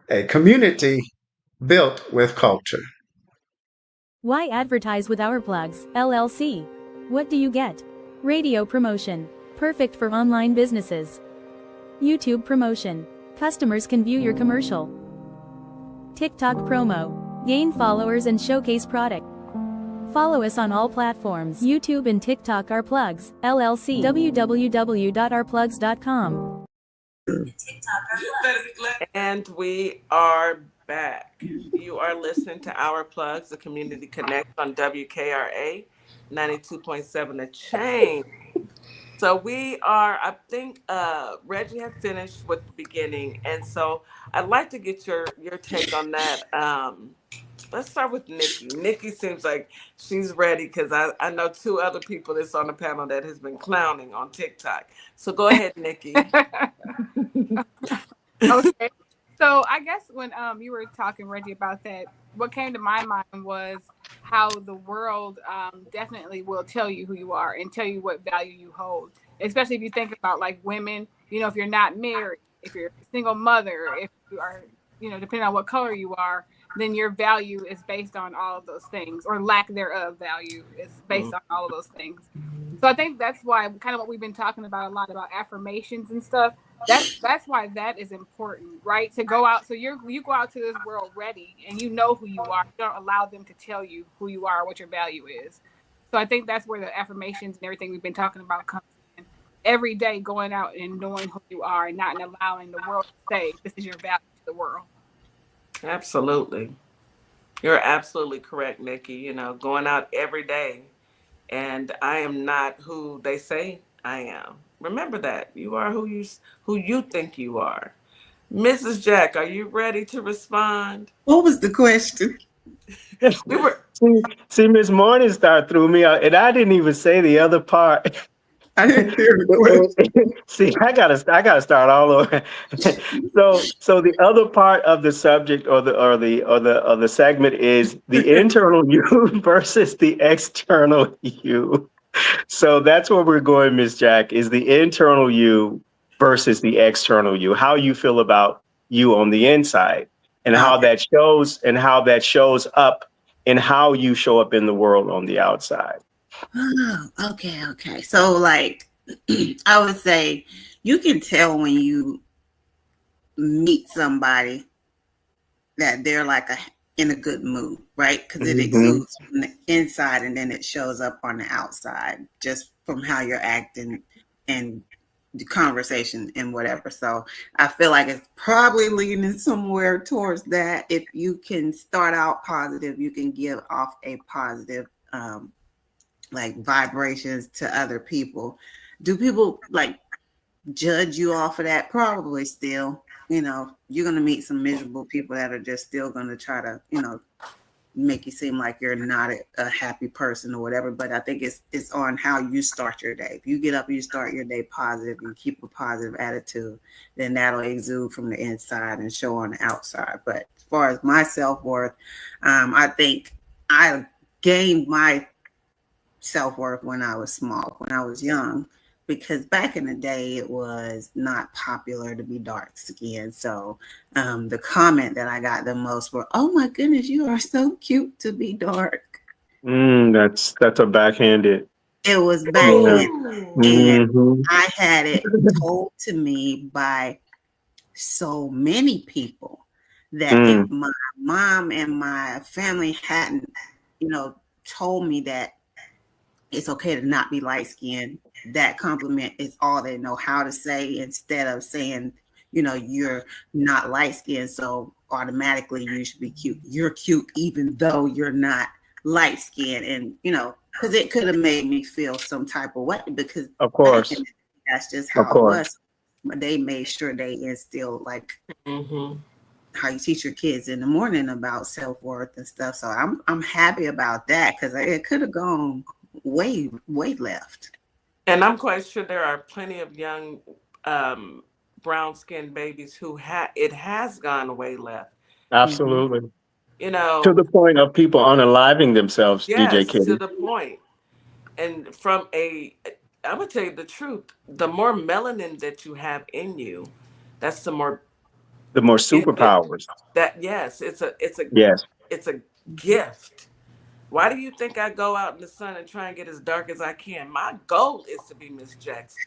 a community built with culture. Why advertise with Our Plugs, LLC? What do you get? Radio promotion. Perfect for online businesses. YouTube promotion. Customers can view your commercial. TikTok promo. Gain followers and showcase product. Follow us on all platforms. YouTube and TikTok Our Plugs, LLC. www.ourplugs.com. And we are back. You are listening to Our Plugs, the Community Connect on WKRA 92.7 The Change. So we are, I think Reggie had finished with the beginning. And so I'd like to get your take on that. Let's start with Nikki. Nikki seems like she's ready because I know two other people that's on the panel that has been clowning on TikTok. So go ahead, Nikki. Okay. So I guess when you were talking, Reggie, about that, what came to my mind was how the world definitely will tell you who you are and tell you what value you hold. Especially if you think about like women, you know, if you're not married, if you're a single mother, if you are, you know, depending on what color you are, then your value is based on all of those things, or lack thereof value is based on all of those things. So I think that's why kind of what we've been talking about a lot about affirmations and stuff. That's why that is important, right? To go out, so you go out to this world ready, and you know who you are. You don't allow them to tell you who you are, what your value is. So I think that's where the affirmations and everything we've been talking about comes in. Every day, going out and knowing who you are, and not allowing the world to say this is your value to the world. Absolutely. You're absolutely correct, Nikki. You know, going out every day, and I am not who they say I am. Remember that. You are who you think you are. Mrs. Jack, are you ready to respond? What was the question? We were See, Miss Morningstar threw me out, and I didn't even say the other part. I didn't hear the question. See, I gotta start all over. So the other part of the subject or the segment is the internal you versus the external you. So that's where we're going, Miss Jack, is the internal you versus the external you. How you feel about you on the inside, and how Okay. that shows up in how you show up in the world on the outside. Oh, okay. So like I would say you can tell when you meet somebody that they're like in a good mood, right? Because it Mhm. exudes from the inside and then it shows up on the outside just from how you're acting and the conversation and whatever. So I feel like it's probably leaning somewhere towards that. If you can start out positive, you can give off a positive like vibrations to other people. Do people like judge you off of that? Probably still. You know, you're gonna meet some miserable people that are just still gonna try to, you know, make you seem like you're not a happy person or whatever. But I think it's on how you start your day. If you get up and you start your day positive and keep a positive attitude, then that'll exude from the inside and show on the outside. But as far as my self-worth, I think I gained my self-worth when I was small, when I was young, because back in the day it was not popular to be dark skinned. So the comment that I got the most were, "Oh my goodness, you are so cute to be dark." That's a backhanded. It was Yeah. backhand, and Hmm. I had it told to me by so many people that if Mm. my mom and my family hadn't, you know, told me that it's okay to not be light skinned, that compliment is all they know how to say, instead of saying, you know, you're not light skinned, so automatically you should be cute. You're cute even though you're not light skinned. And, you know, because it could have made me feel some type of way, because Of back in course. the day, that's just Of how it course. was. They made sure they instilled like hmm how you teach your kids in the morning about self-worth and stuff. So I'm happy about that, because it could have gone way left. And I'm quite sure there are plenty of young brown skinned babies who it has gone way left. Mm-hmm. Absolutely. You To know, the point of people unaliving themselves, DJ yes, to Kitty. the point. And I'm gonna tell you the truth. The more melanin that you have in you, that's the more The more gifted. superpowers. That yes, Yes. it's a gift. Why do you think I go out in the sun and try and get as dark as I can? My goal is to be Miss Jackson.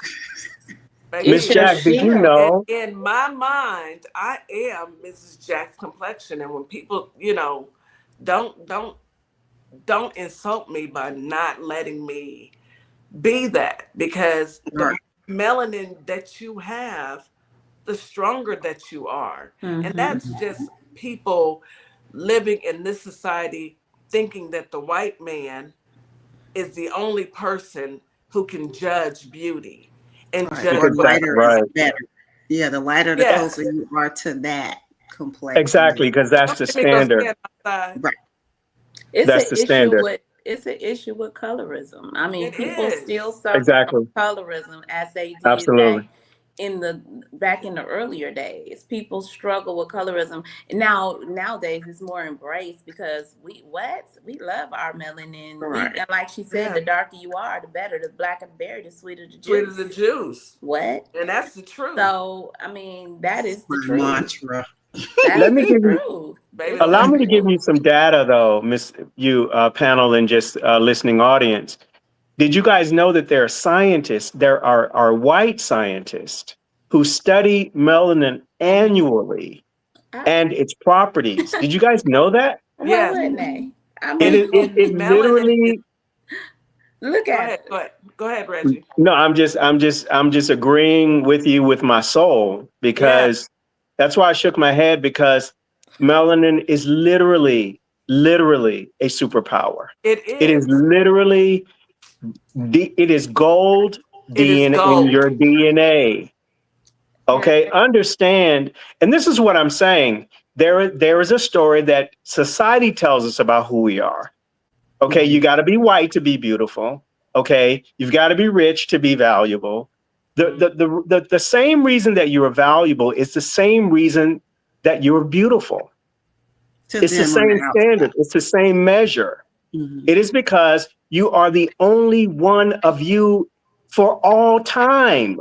It's Miss Baby, your Jack, did you shield. and know? in my mind, I am Mrs. Jack's complexion. And when people, you know, don't don't don't insult me by not letting me be that, because the Right. more melanin that you have, the stronger that you are. And Mm-hmm. that's just people living in this society thinking that the white man is the only person who can judge beauty and Right. judge Or Exactly lighter is right. better. Yeah, the lighter, the yeah. closer you are to that complexion is Exactly, because that's Don't the let me go standard. stand outside. right. It's That's an the issue standard. with colorism. I mean, It people still is. suffer from Exactly. colorism as they did back Absolutely. back in the earlier days, people struggle with colorism. Nowadays it's more embraced because we love our melanin. Right. And like she said, Yeah. the darker you are, the better. The blacker the berry, the sweeter the juice. Sweeter the juice. What? And that's the truth. So I mean, that is the My truth. mantra. That's Let me the give you. truth. Baby, It's Allow the me to give truth. you some data, though, panel and just listening audience. Did you guys know that there are scientists, there are white scientists who study melanin annually and its properties? Did you guys know that? Why Yes. wouldn't they? I It mean, it Melanin is, literally. look go at ahead, us. go ahead, Reggie. No, I'm just agreeing with you with my soul, Yeah, because that's why I shook my head, because melanin is literally a superpower. it It is is. literally it is gold It is DNA in gold. your DNA. Okay, understand. And this is what I'm saying. There is a story that society tells us about who we are. Okay, you got to be white to be beautiful. Okay, you've got to be rich to be valuable. The same reason that you are valuable is the same reason that you're beautiful. To It's the them on same the standard. outside. It's the same measure. Mhm. It is because you are the only one of you for all time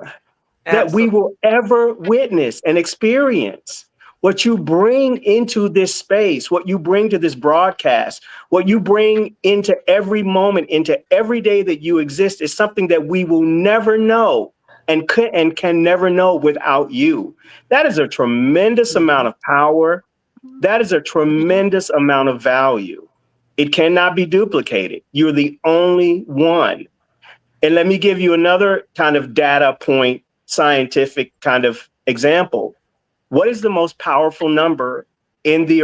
that we Absolutely. will ever witness and experience. What you bring into this space, what you bring to this broadcast, what you bring into every moment, into every day that you exist, is something that we will never know and can never know without you. That is a tremendous amount of power. That is a tremendous amount of value. It cannot be duplicated. You're the only one. And let me give you another kind of data point, scientific kind of example. What is the most powerful number in the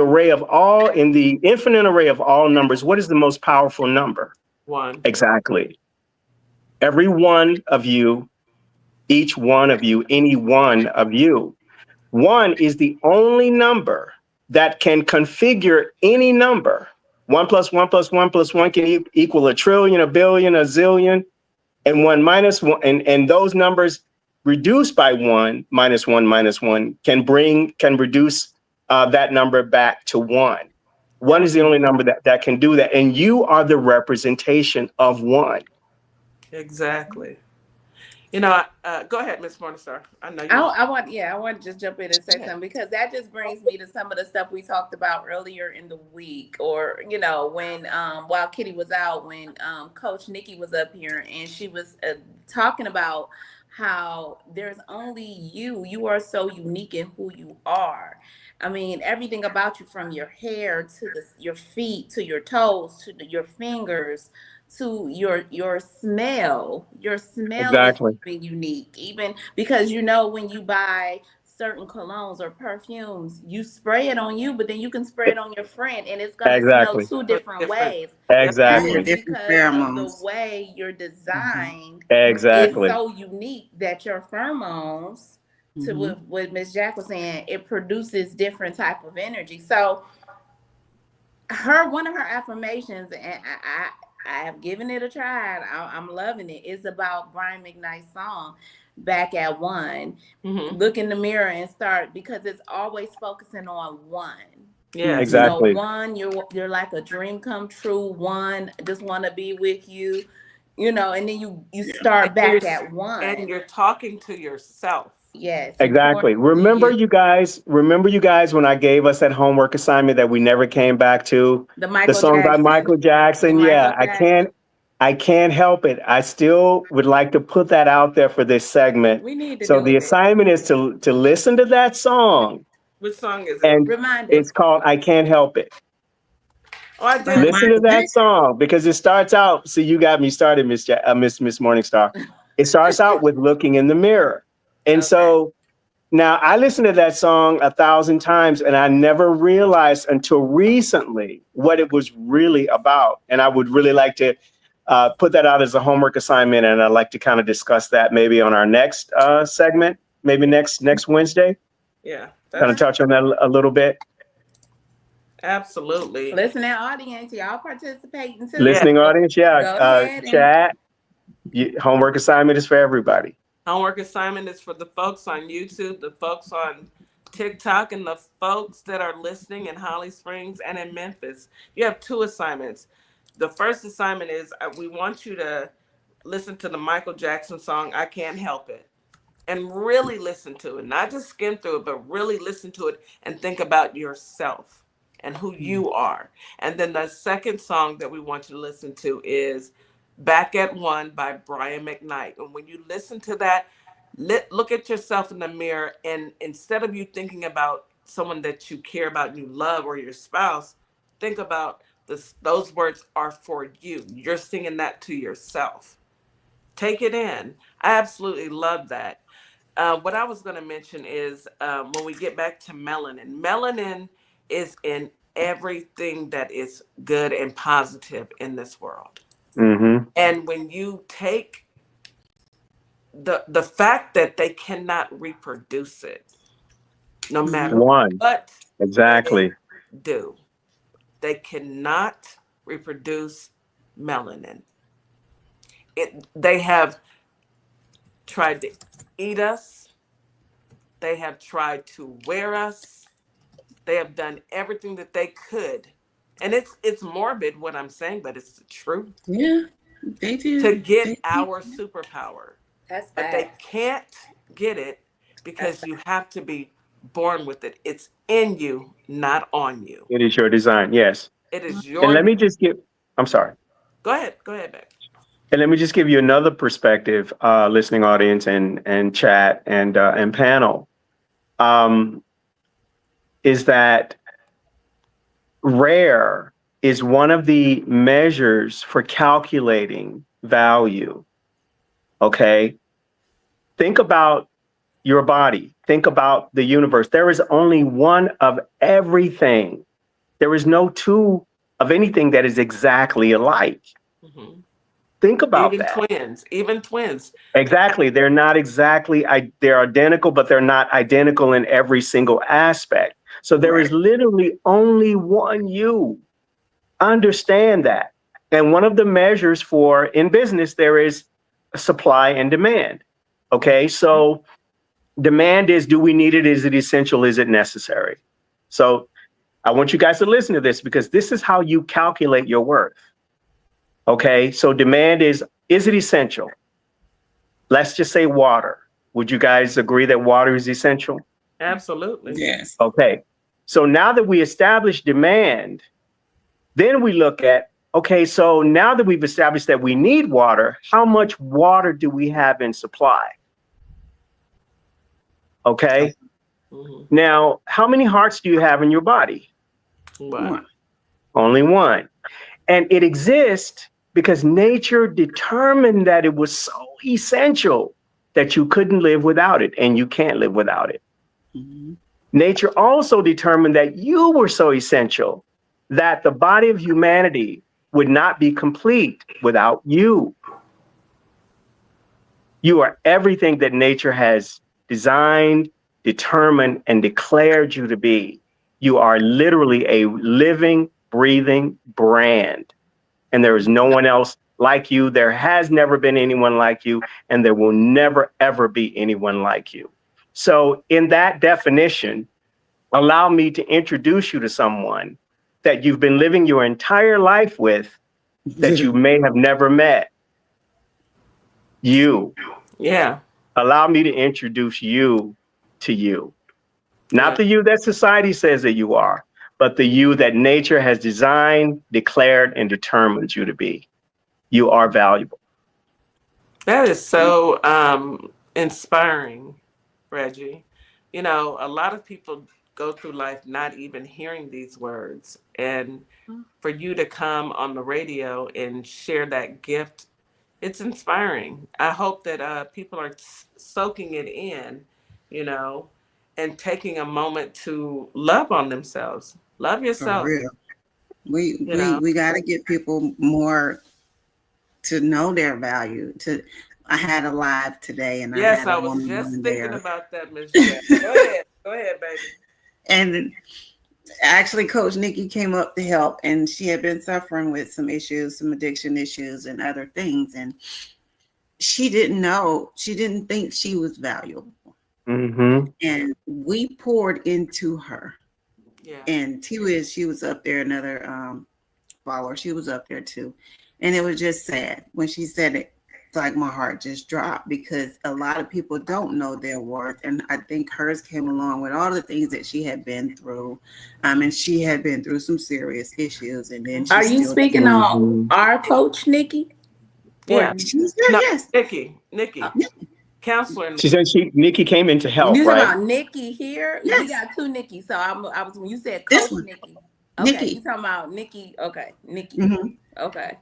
infinite array of all numbers? What is the most powerful number? One. Exactly. Every one of you, each one of you, any one of you. One is the only number that can configure any number. One plus one plus one plus one can equal a trillion, a billion, a zillion. And one minus one, and those numbers reduced by one minus one can reduce that number back to one. One is the only number that can do that. And you are the representation of one. Exactly. You know, go ahead, Miss Morningstar. I know you. I want to just jump in and say something, because that just brings me to some of the stuff we talked about earlier in the week, or when while Kitty was out, when Coach Nikki was up here and she was talking about how there's only you are so unique in who you are. I mean, everything about you, from your hair to your feet to your toes to your fingers to your smell. Your smell is Exactly. even unique, even because when you buy certain colognes or perfumes, you spray it on you, but then you can spray it on your friend and it's going to smell Exactly. two different ways. Yep. That Yeah, is Exactly. different because of the pheromones. way you're designed is Exactly. so unique that your pheromones, to what Miss Jack was saying, it produces different type of energy. So one of her affirmations, and I have given it a try. I'm loving it. It's about Brian McKnight's song, "Back at One." Mm-hmm. Look in the mirror and start, because it's always focusing on one. Yes. Exactly. One, you're like a dream come true. One, just want to be with you. And then you start back at one. And you're talking to yourself. Yes. Exactly. Remember you guys when I gave us that homework assignment that we never came back to? The song by Michael Jackson. Yeah, I can't help it. I still would like to put that out there for this segment. We need to So do the it. assignment is to listen to that song. Which song is it? And Remind us. it's called I Can't Help It. Oh, I did. Listen to that song, because it starts out. See, you got me started, Miss Morningstar. It starts out with looking in the mirror. And so now I listened to that song 1,000 times and I never realized until recently what it was really about. And I would really like to put that out as a homework assignment. And I'd like to kind of discuss that maybe on our next segment, maybe next Wednesday. Yeah. Kind of touch on that a little bit. Absolutely. Listening audience, y'all participating too. Listening audience, yeah. Go ahead Chat. Homework assignment is for everybody. Homework assignment is for the folks on YouTube, the folks on TikTok, and the folks that are listening in Holly Springs and in Memphis. You have 2 assignments. The first assignment is we want you to listen to the Michael Jackson song, I Can't Help It, and really listen to it. Not just skim through it, but really listen to it and think about yourself and who you are. And then the second song that we want you to listen to is Back at One by Brian McKnight. And when you listen to that, look at yourself in the mirror, and instead of you thinking about someone that you care about and you love or your spouse, think about this, those words are for you. You're singing that to yourself. Take it in. I absolutely love that. What I was going to mention is when we get back to melanin is in everything that is good and positive in this world. Mm-hmm. And when you take the fact that they cannot reproduce it, no matter what exactly they do, they cannot reproduce melanin. They have tried to eat us. They have tried to wear us. They have done everything that they could. And it's morbid what I'm saying, but it's the truth. Yeah, they do. To get our superpower. That's but bad. they can't get it because you have to be born with it. It's in you, not on you. It is your design, yes. It is your. And let me just I'm sorry. Go ahead, babe. And let me just give you another perspective, listening audience and chat and panel, is that rare is one of the measures for calculating value. Okay? Think about your body. Think about the universe. There is only one of everything. There is no two of anything that is exactly alike. Mm-hmm. Think about that. Even twins. Exactly. They're not exactly, they're identical, but they're not identical in every single aspect. So there is literally only one you. Understand that. And one of the measures for in business, there is supply and demand. Okay. So demand is, do we need it? Is it essential? Is it necessary? So I want you guys to listen to this because this is how you calculate your worth. Okay, so demand is it essential? Let's just say water. Would you guys agree that water is essential? Absolutely. Yes. Okay, so now that we establish demand, then we look at, okay, so now that we've established that we need water, how much water do we have in supply? Okay, now how many hearts do you have in your body? One. Only one. And it exists because nature determined that it was so essential that you couldn't live without it, and you can't live without it. Mm-hmm. Nature also determined that you were so essential that the body of humanity would not be complete without you. You are everything that nature has designed, determined, and declared you to be. You are literally a living, breathing brand. And there is no one else like you. There has never been anyone like you, and there will never, ever be anyone like you. So in that definition, allow me to introduce you to someone that you've been living your entire life with that you may have never met. You. Yeah. Allow me to introduce you to you. Not the you that society says that you are, but the you that nature has designed, declared, and determined you to be. You are valuable. That is so inspiring, Reggie. You know, a lot of people go through life not even hearing these words. And for you to come on the radio and share that gift, it's inspiring. I hope that people are soaking it in, you know, and taking a moment to love on themselves. Love yourself. For real. We got to get people more to know their value. I had a live today, and yes, I was woman just thinking there. about that, Ms. Jack. Go ahead, baby. And actually, Coach Nikki came up to help, and she had been suffering with some issues, some addiction issues, and other things. And she didn't know. She didn't think she was valuable. Mm-hmm. And we poured into her. Yeah. And T-Wiz, she was up there, another follower. She was up there too. And it was just sad when she said it. It's like my heart just dropped because a lot of people don't know their worth. And I think hers came along with all the things that she had been through. And she had been through some serious issues. And then she Are you still speaking on our coach, Nikki? Yeah. She said yes. Nikki. Uh, Counselor. She said Nikki came in to help, You right? talking about Nikki here? Yes. We got two Nikki. So I was when you said This Coach one. Nikki. Okay, Nikki. you talking about Nikki? Okay, Nikki. Mhm. Okay.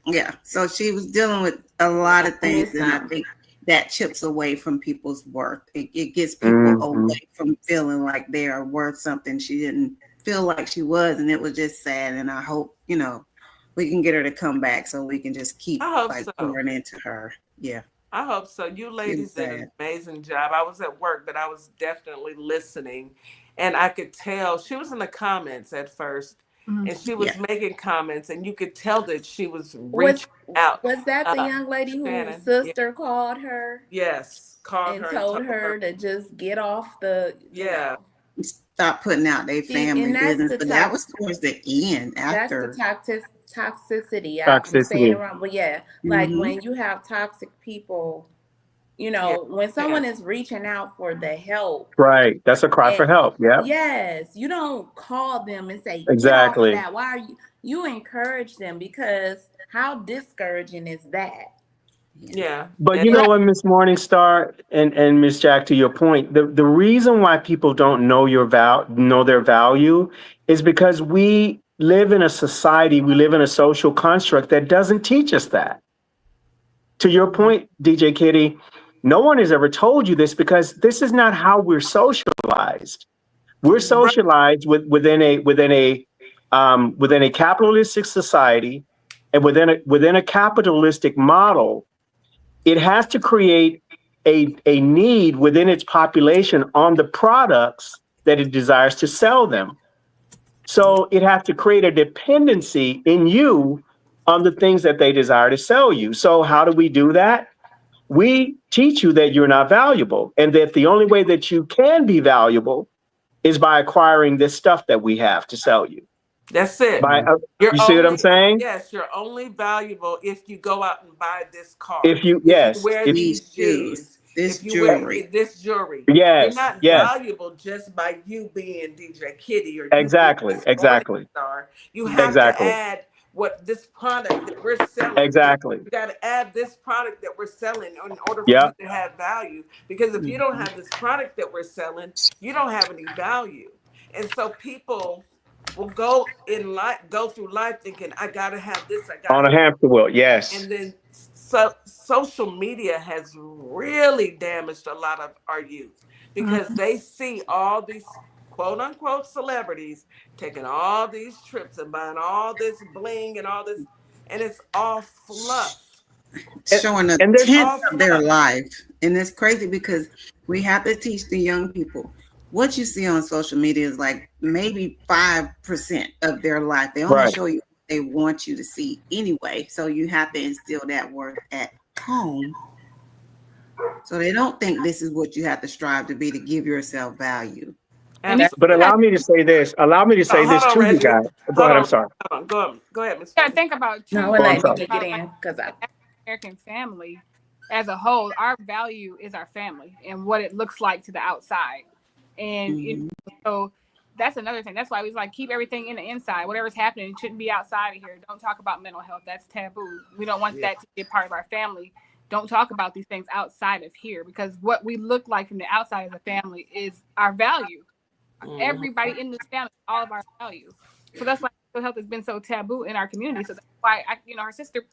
Yeah. So she was dealing with a lot of things, and I think that chips away from people's worth. It gets people away from feeling like they are worth something. She didn't feel like she was, and it was just sad. And I hope we can get her to come back so we can just keep pouring into her. Yeah. I hope so. You ladies did an amazing job. I was at work, but I was definitely listening. And I could tell she was in the comments at first. And she was making comments, and you could tell that she was reaching out. Was that the young lady whose sister called her? Yes, called and her told her to just get off the stop putting out their family business. But that was towards the end. After that's the toxicity. I'm saying it wrong, but like when you have toxic people. When someone is reaching out for the help. Right. That's a cry for help. Yeah. Yes. You don't call them and say, exactly. Get off that. Why are you encourage them, because how discouraging is that? Yeah. But you know what, Miss Morningstar and Miss Jack, to your point, the reason why people don't know their value is because we live in a society, we live in a social construct that doesn't teach us that. To your point, DJ Kitty, no one has ever told you this because this is not how we're socialized. We're socialized within a capitalistic society, and within a capitalistic model. It has to create a need within its population on the products that it desires to sell them. So it has to create a dependency in you on the things that they desire to sell you. So how do we do that? We teach you that you're not valuable, and that the only way that you can be valuable is by acquiring this stuff that we have to sell you. That's it. You see what I'm saying? Yes, you're only valuable if you go out and buy this car. If you wear these jeans, this jewelry. This jewelry. Yes, you're not valuable just by you being DJ Kitty or you exactly. Star. You have to add what this product that we're selling. Exactly. You got to add this product that we're selling in order for you to have value. Because if you don't have this product that we're selling, you don't have any value. And so people will go through life thinking, I gotta have this, on a hamster wheel, yes. And then social media has really damaged a lot of our youth because they see all these quote unquote celebrities taking all these trips and buying all this bling and all this, and it's all fluff. Showing a tenth of their life. And it's crazy because we have to teach the young people. What you see on social media is like maybe 5% of their life. They only show you what they want you to see anyway. So you have to instill that worth at home. So they don't think this is what you have to strive to be to give yourself value. But allow me to say this. Allow me to say this to you guys. Go ahead. I'm sorry. Go ahead, Ms. Yeah, think about American family as a whole. Our value is our family and what it looks like to the outside. And so that's another thing. That's why we was like, keep everything in the inside. Whatever's happening, it shouldn't be outside of here. Don't talk about mental health. That's taboo. We don't want that to be a part of our family. Don't talk about these things outside of here, because what we look like from the outside as a family is our value. Everybody in this family, all of our value. So that's why mental health has been so taboo in our community. So that's why her sister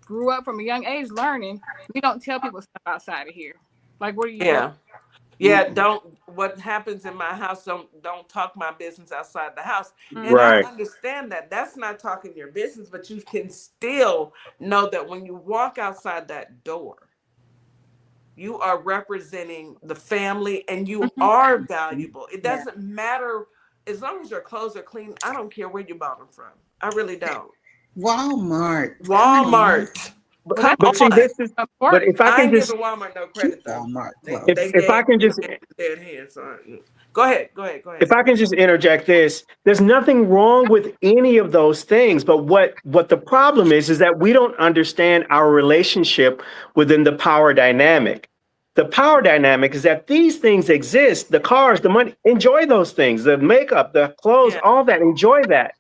grew up from a young age learning we don't tell people stuff outside of here. Like, what are you doing? Yeah, what happens in my house, don't talk my business outside the house. And I understand that. That's not talking your business, but you can still know that when you walk outside that door, you are representing the family and you are valuable. It doesn't matter, as long as your clothes are clean, I don't care where you bought them from. I really don't. Walmart. but see, this is. But if I I can ain't just, giving Walmart no credit though. Walmart They, closed. they if I gave can just, dead hands on. Go ahead. if I can just interject this, there's nothing wrong with any of those things. But what the problem is that we don't understand our relationship within the power dynamic. The power dynamic is that these things exist, the cars, the money, enjoy those things, the makeup, the clothes, Yeah. all that, enjoy that.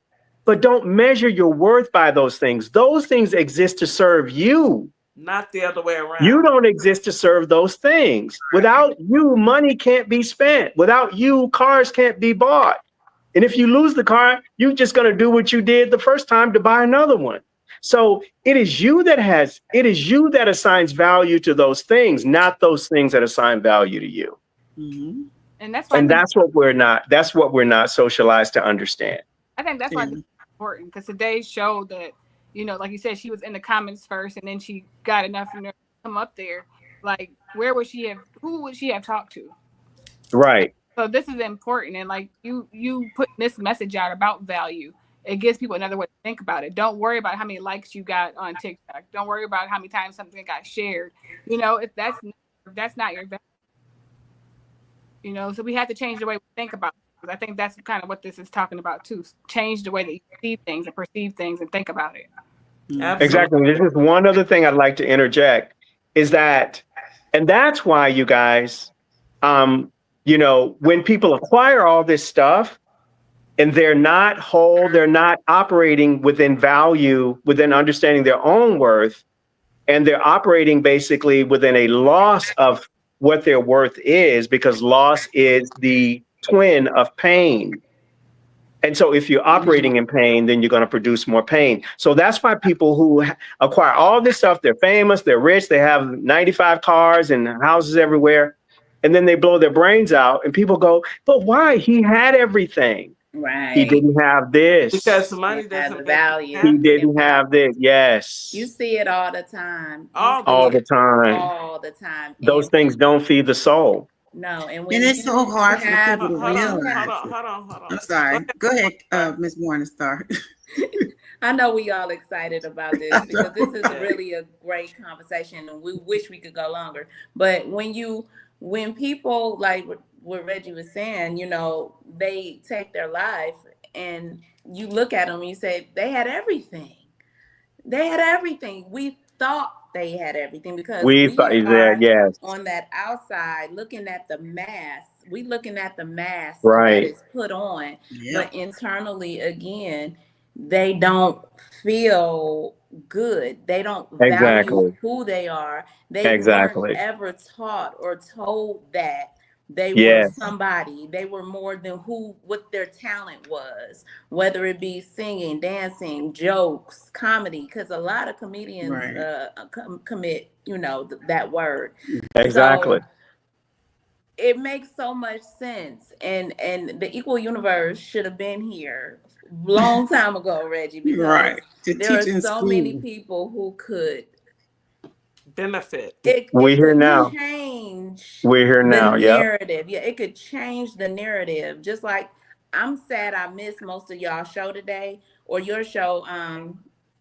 But don't measure your worth by those things. Those things exist to serve you. Not the other way around. You don't exist to serve those things. Without you, money can't be spent. Without you, cars can't be bought. And if you lose the car, you're just going to do what you did the first time to buy another one. So it is you that assigns value to those things, not those things that assign value to you. Mm-hmm. And that's why And that's what we're not socialized to understand. I think that's why it's important, because today's show that, like you said, she was in the comments first, and then she got enough nerve to come up there. Like, who would she have talked to? Right. So this is important, and like you put this message out about value. It gives people another way to think about it. Don't worry about how many likes you got on TikTok. Don't worry about how many times something got shared. If that's not your value. So we have to change the way we think about it. Because I think that's kind of what this is talking about too. Change the way that you see things and perceive things and think about it. Absolutely. Exactly. There's just one other thing I'd like to interject is that, and that's why you guys, when people acquire all this stuff and they're not whole, they're not operating within value, within understanding their own worth, and they're operating basically within a loss of what their worth is, because loss is the twin of pain. And so if you're operating in pain, then you're going to produce more pain. So that's why people who acquire all this stuff, they're famous, they're rich, they have 95 cars and houses everywhere, and then they blow their brains out and people go, but why? He had everything. Right. He didn't have this. Because money It doesn't has make value. He didn't have this. Yes. You see it all the time. All the time. All the time. Those things don't feed the soul. No, and it's so hard for have- people to Hold realize. on. I'm sorry. Go ahead, Ms. Morningstar. I know we all excited about this because this is really a great conversation, and we wish we could go longer. But when people, like what Reggie was saying, they take their life and you look at them and you say, they had everything. They had everything. We thought they had everything because we are yes. on that outside looking at the mask. We looking at the mask Right. that is put on, but internally, again, they don't feel good. They don't value who they are. They weren't ever taught or told that they were somebody. They were more than what their talent was, whether it be singing, dancing, jokes, comedy, because a lot of comedians commit, that word. Exactly. So it makes so much sense. And the Equal Universe should have been here long time ago, Reggie, because there are so many people who could benefit. We're here now. We're here now. Yeah. Narrative. Yeah, it could change the narrative. Just like I'm sad I missed most of y'all show today, or your show,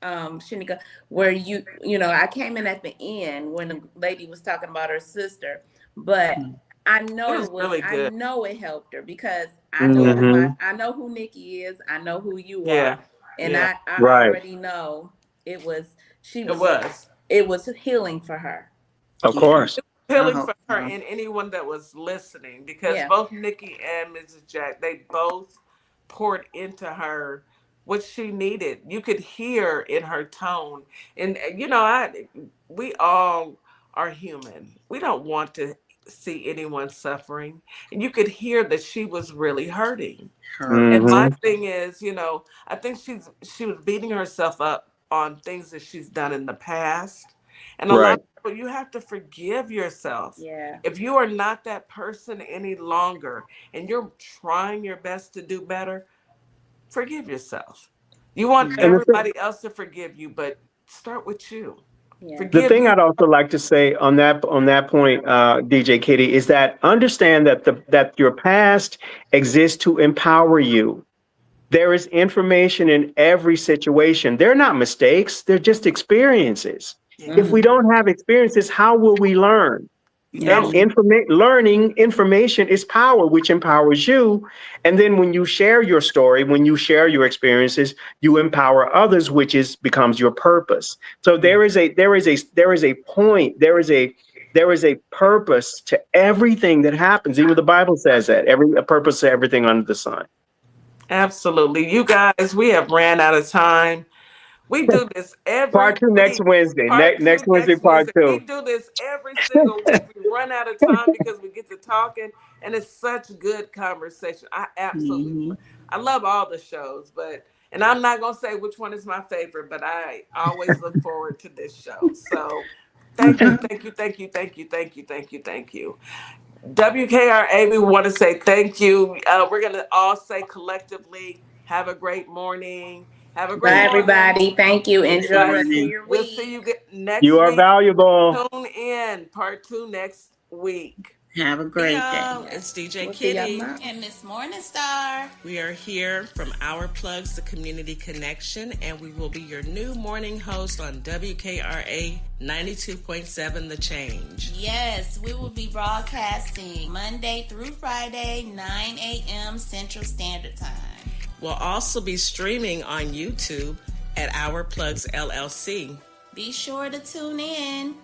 Shanika, where I came in at the end when the lady was talking about her sister, but I know it was really good. I know it helped her because I know I know who Nikki is. I know who you are, and I already know it was healing for her. Of course. Healing for her and anyone that was listening, because both Nikki and Mrs. Jack, they both poured into her what she needed. You could hear in her tone. And, we all are human. We don't want to see anyone suffering. And you could hear that she was really hurting. And my thing is, I think she was beating herself up on things that she's done in the past. And a lot of people, you have to forgive yourself. Yeah. If you are not that person any longer and you're trying your best to do better, forgive yourself. You want everybody else to forgive you, but start with you. Yeah. The thing I'd also like to say on that point, DJ Kitty, is that understand that your past exists to empower you. There is information in every situation. They're not mistakes. They're just experiences. If we don't have experiences, how will we learn? Yeah. And learning information is power, which empowers you. And then when you share your story, when you share your experiences, you empower others, which becomes your purpose. So there is a point, there is a purpose to everything that happens. Even the Bible says that a purpose to everything under the sun. Absolutely. You guys, we have ran out of time. We do this every Part 2 next week. Wednesday. Part two Next Wednesday, next part Wednesday. 2. We do this every single week. We run out of time because we get to talking, and it's such good conversation. I absolutely, I love all the shows, and I'm not gonna say which one is my favorite, but I always look forward to this show. So, thank you. WKRA, we want to say thank you. We're going to all say collectively, have a great morning. Have a great Bye, morning. everybody. Thank you. Enjoy the rest of your We'll week. see you next You are week. valuable. Tune in. Part 2 next week. Have a great day. It's DJ We'll see y'all Kitty tomorrow. And Miss Morningstar. We are here from Our Plugs, the Community Connection, and we will be your new morning host on WKRA 92.7 The Change. Yes, we will be broadcasting Monday through Friday, 9 a.m. Central Standard Time. We'll also be streaming on YouTube at Our Plugs LLC. Be sure to tune in.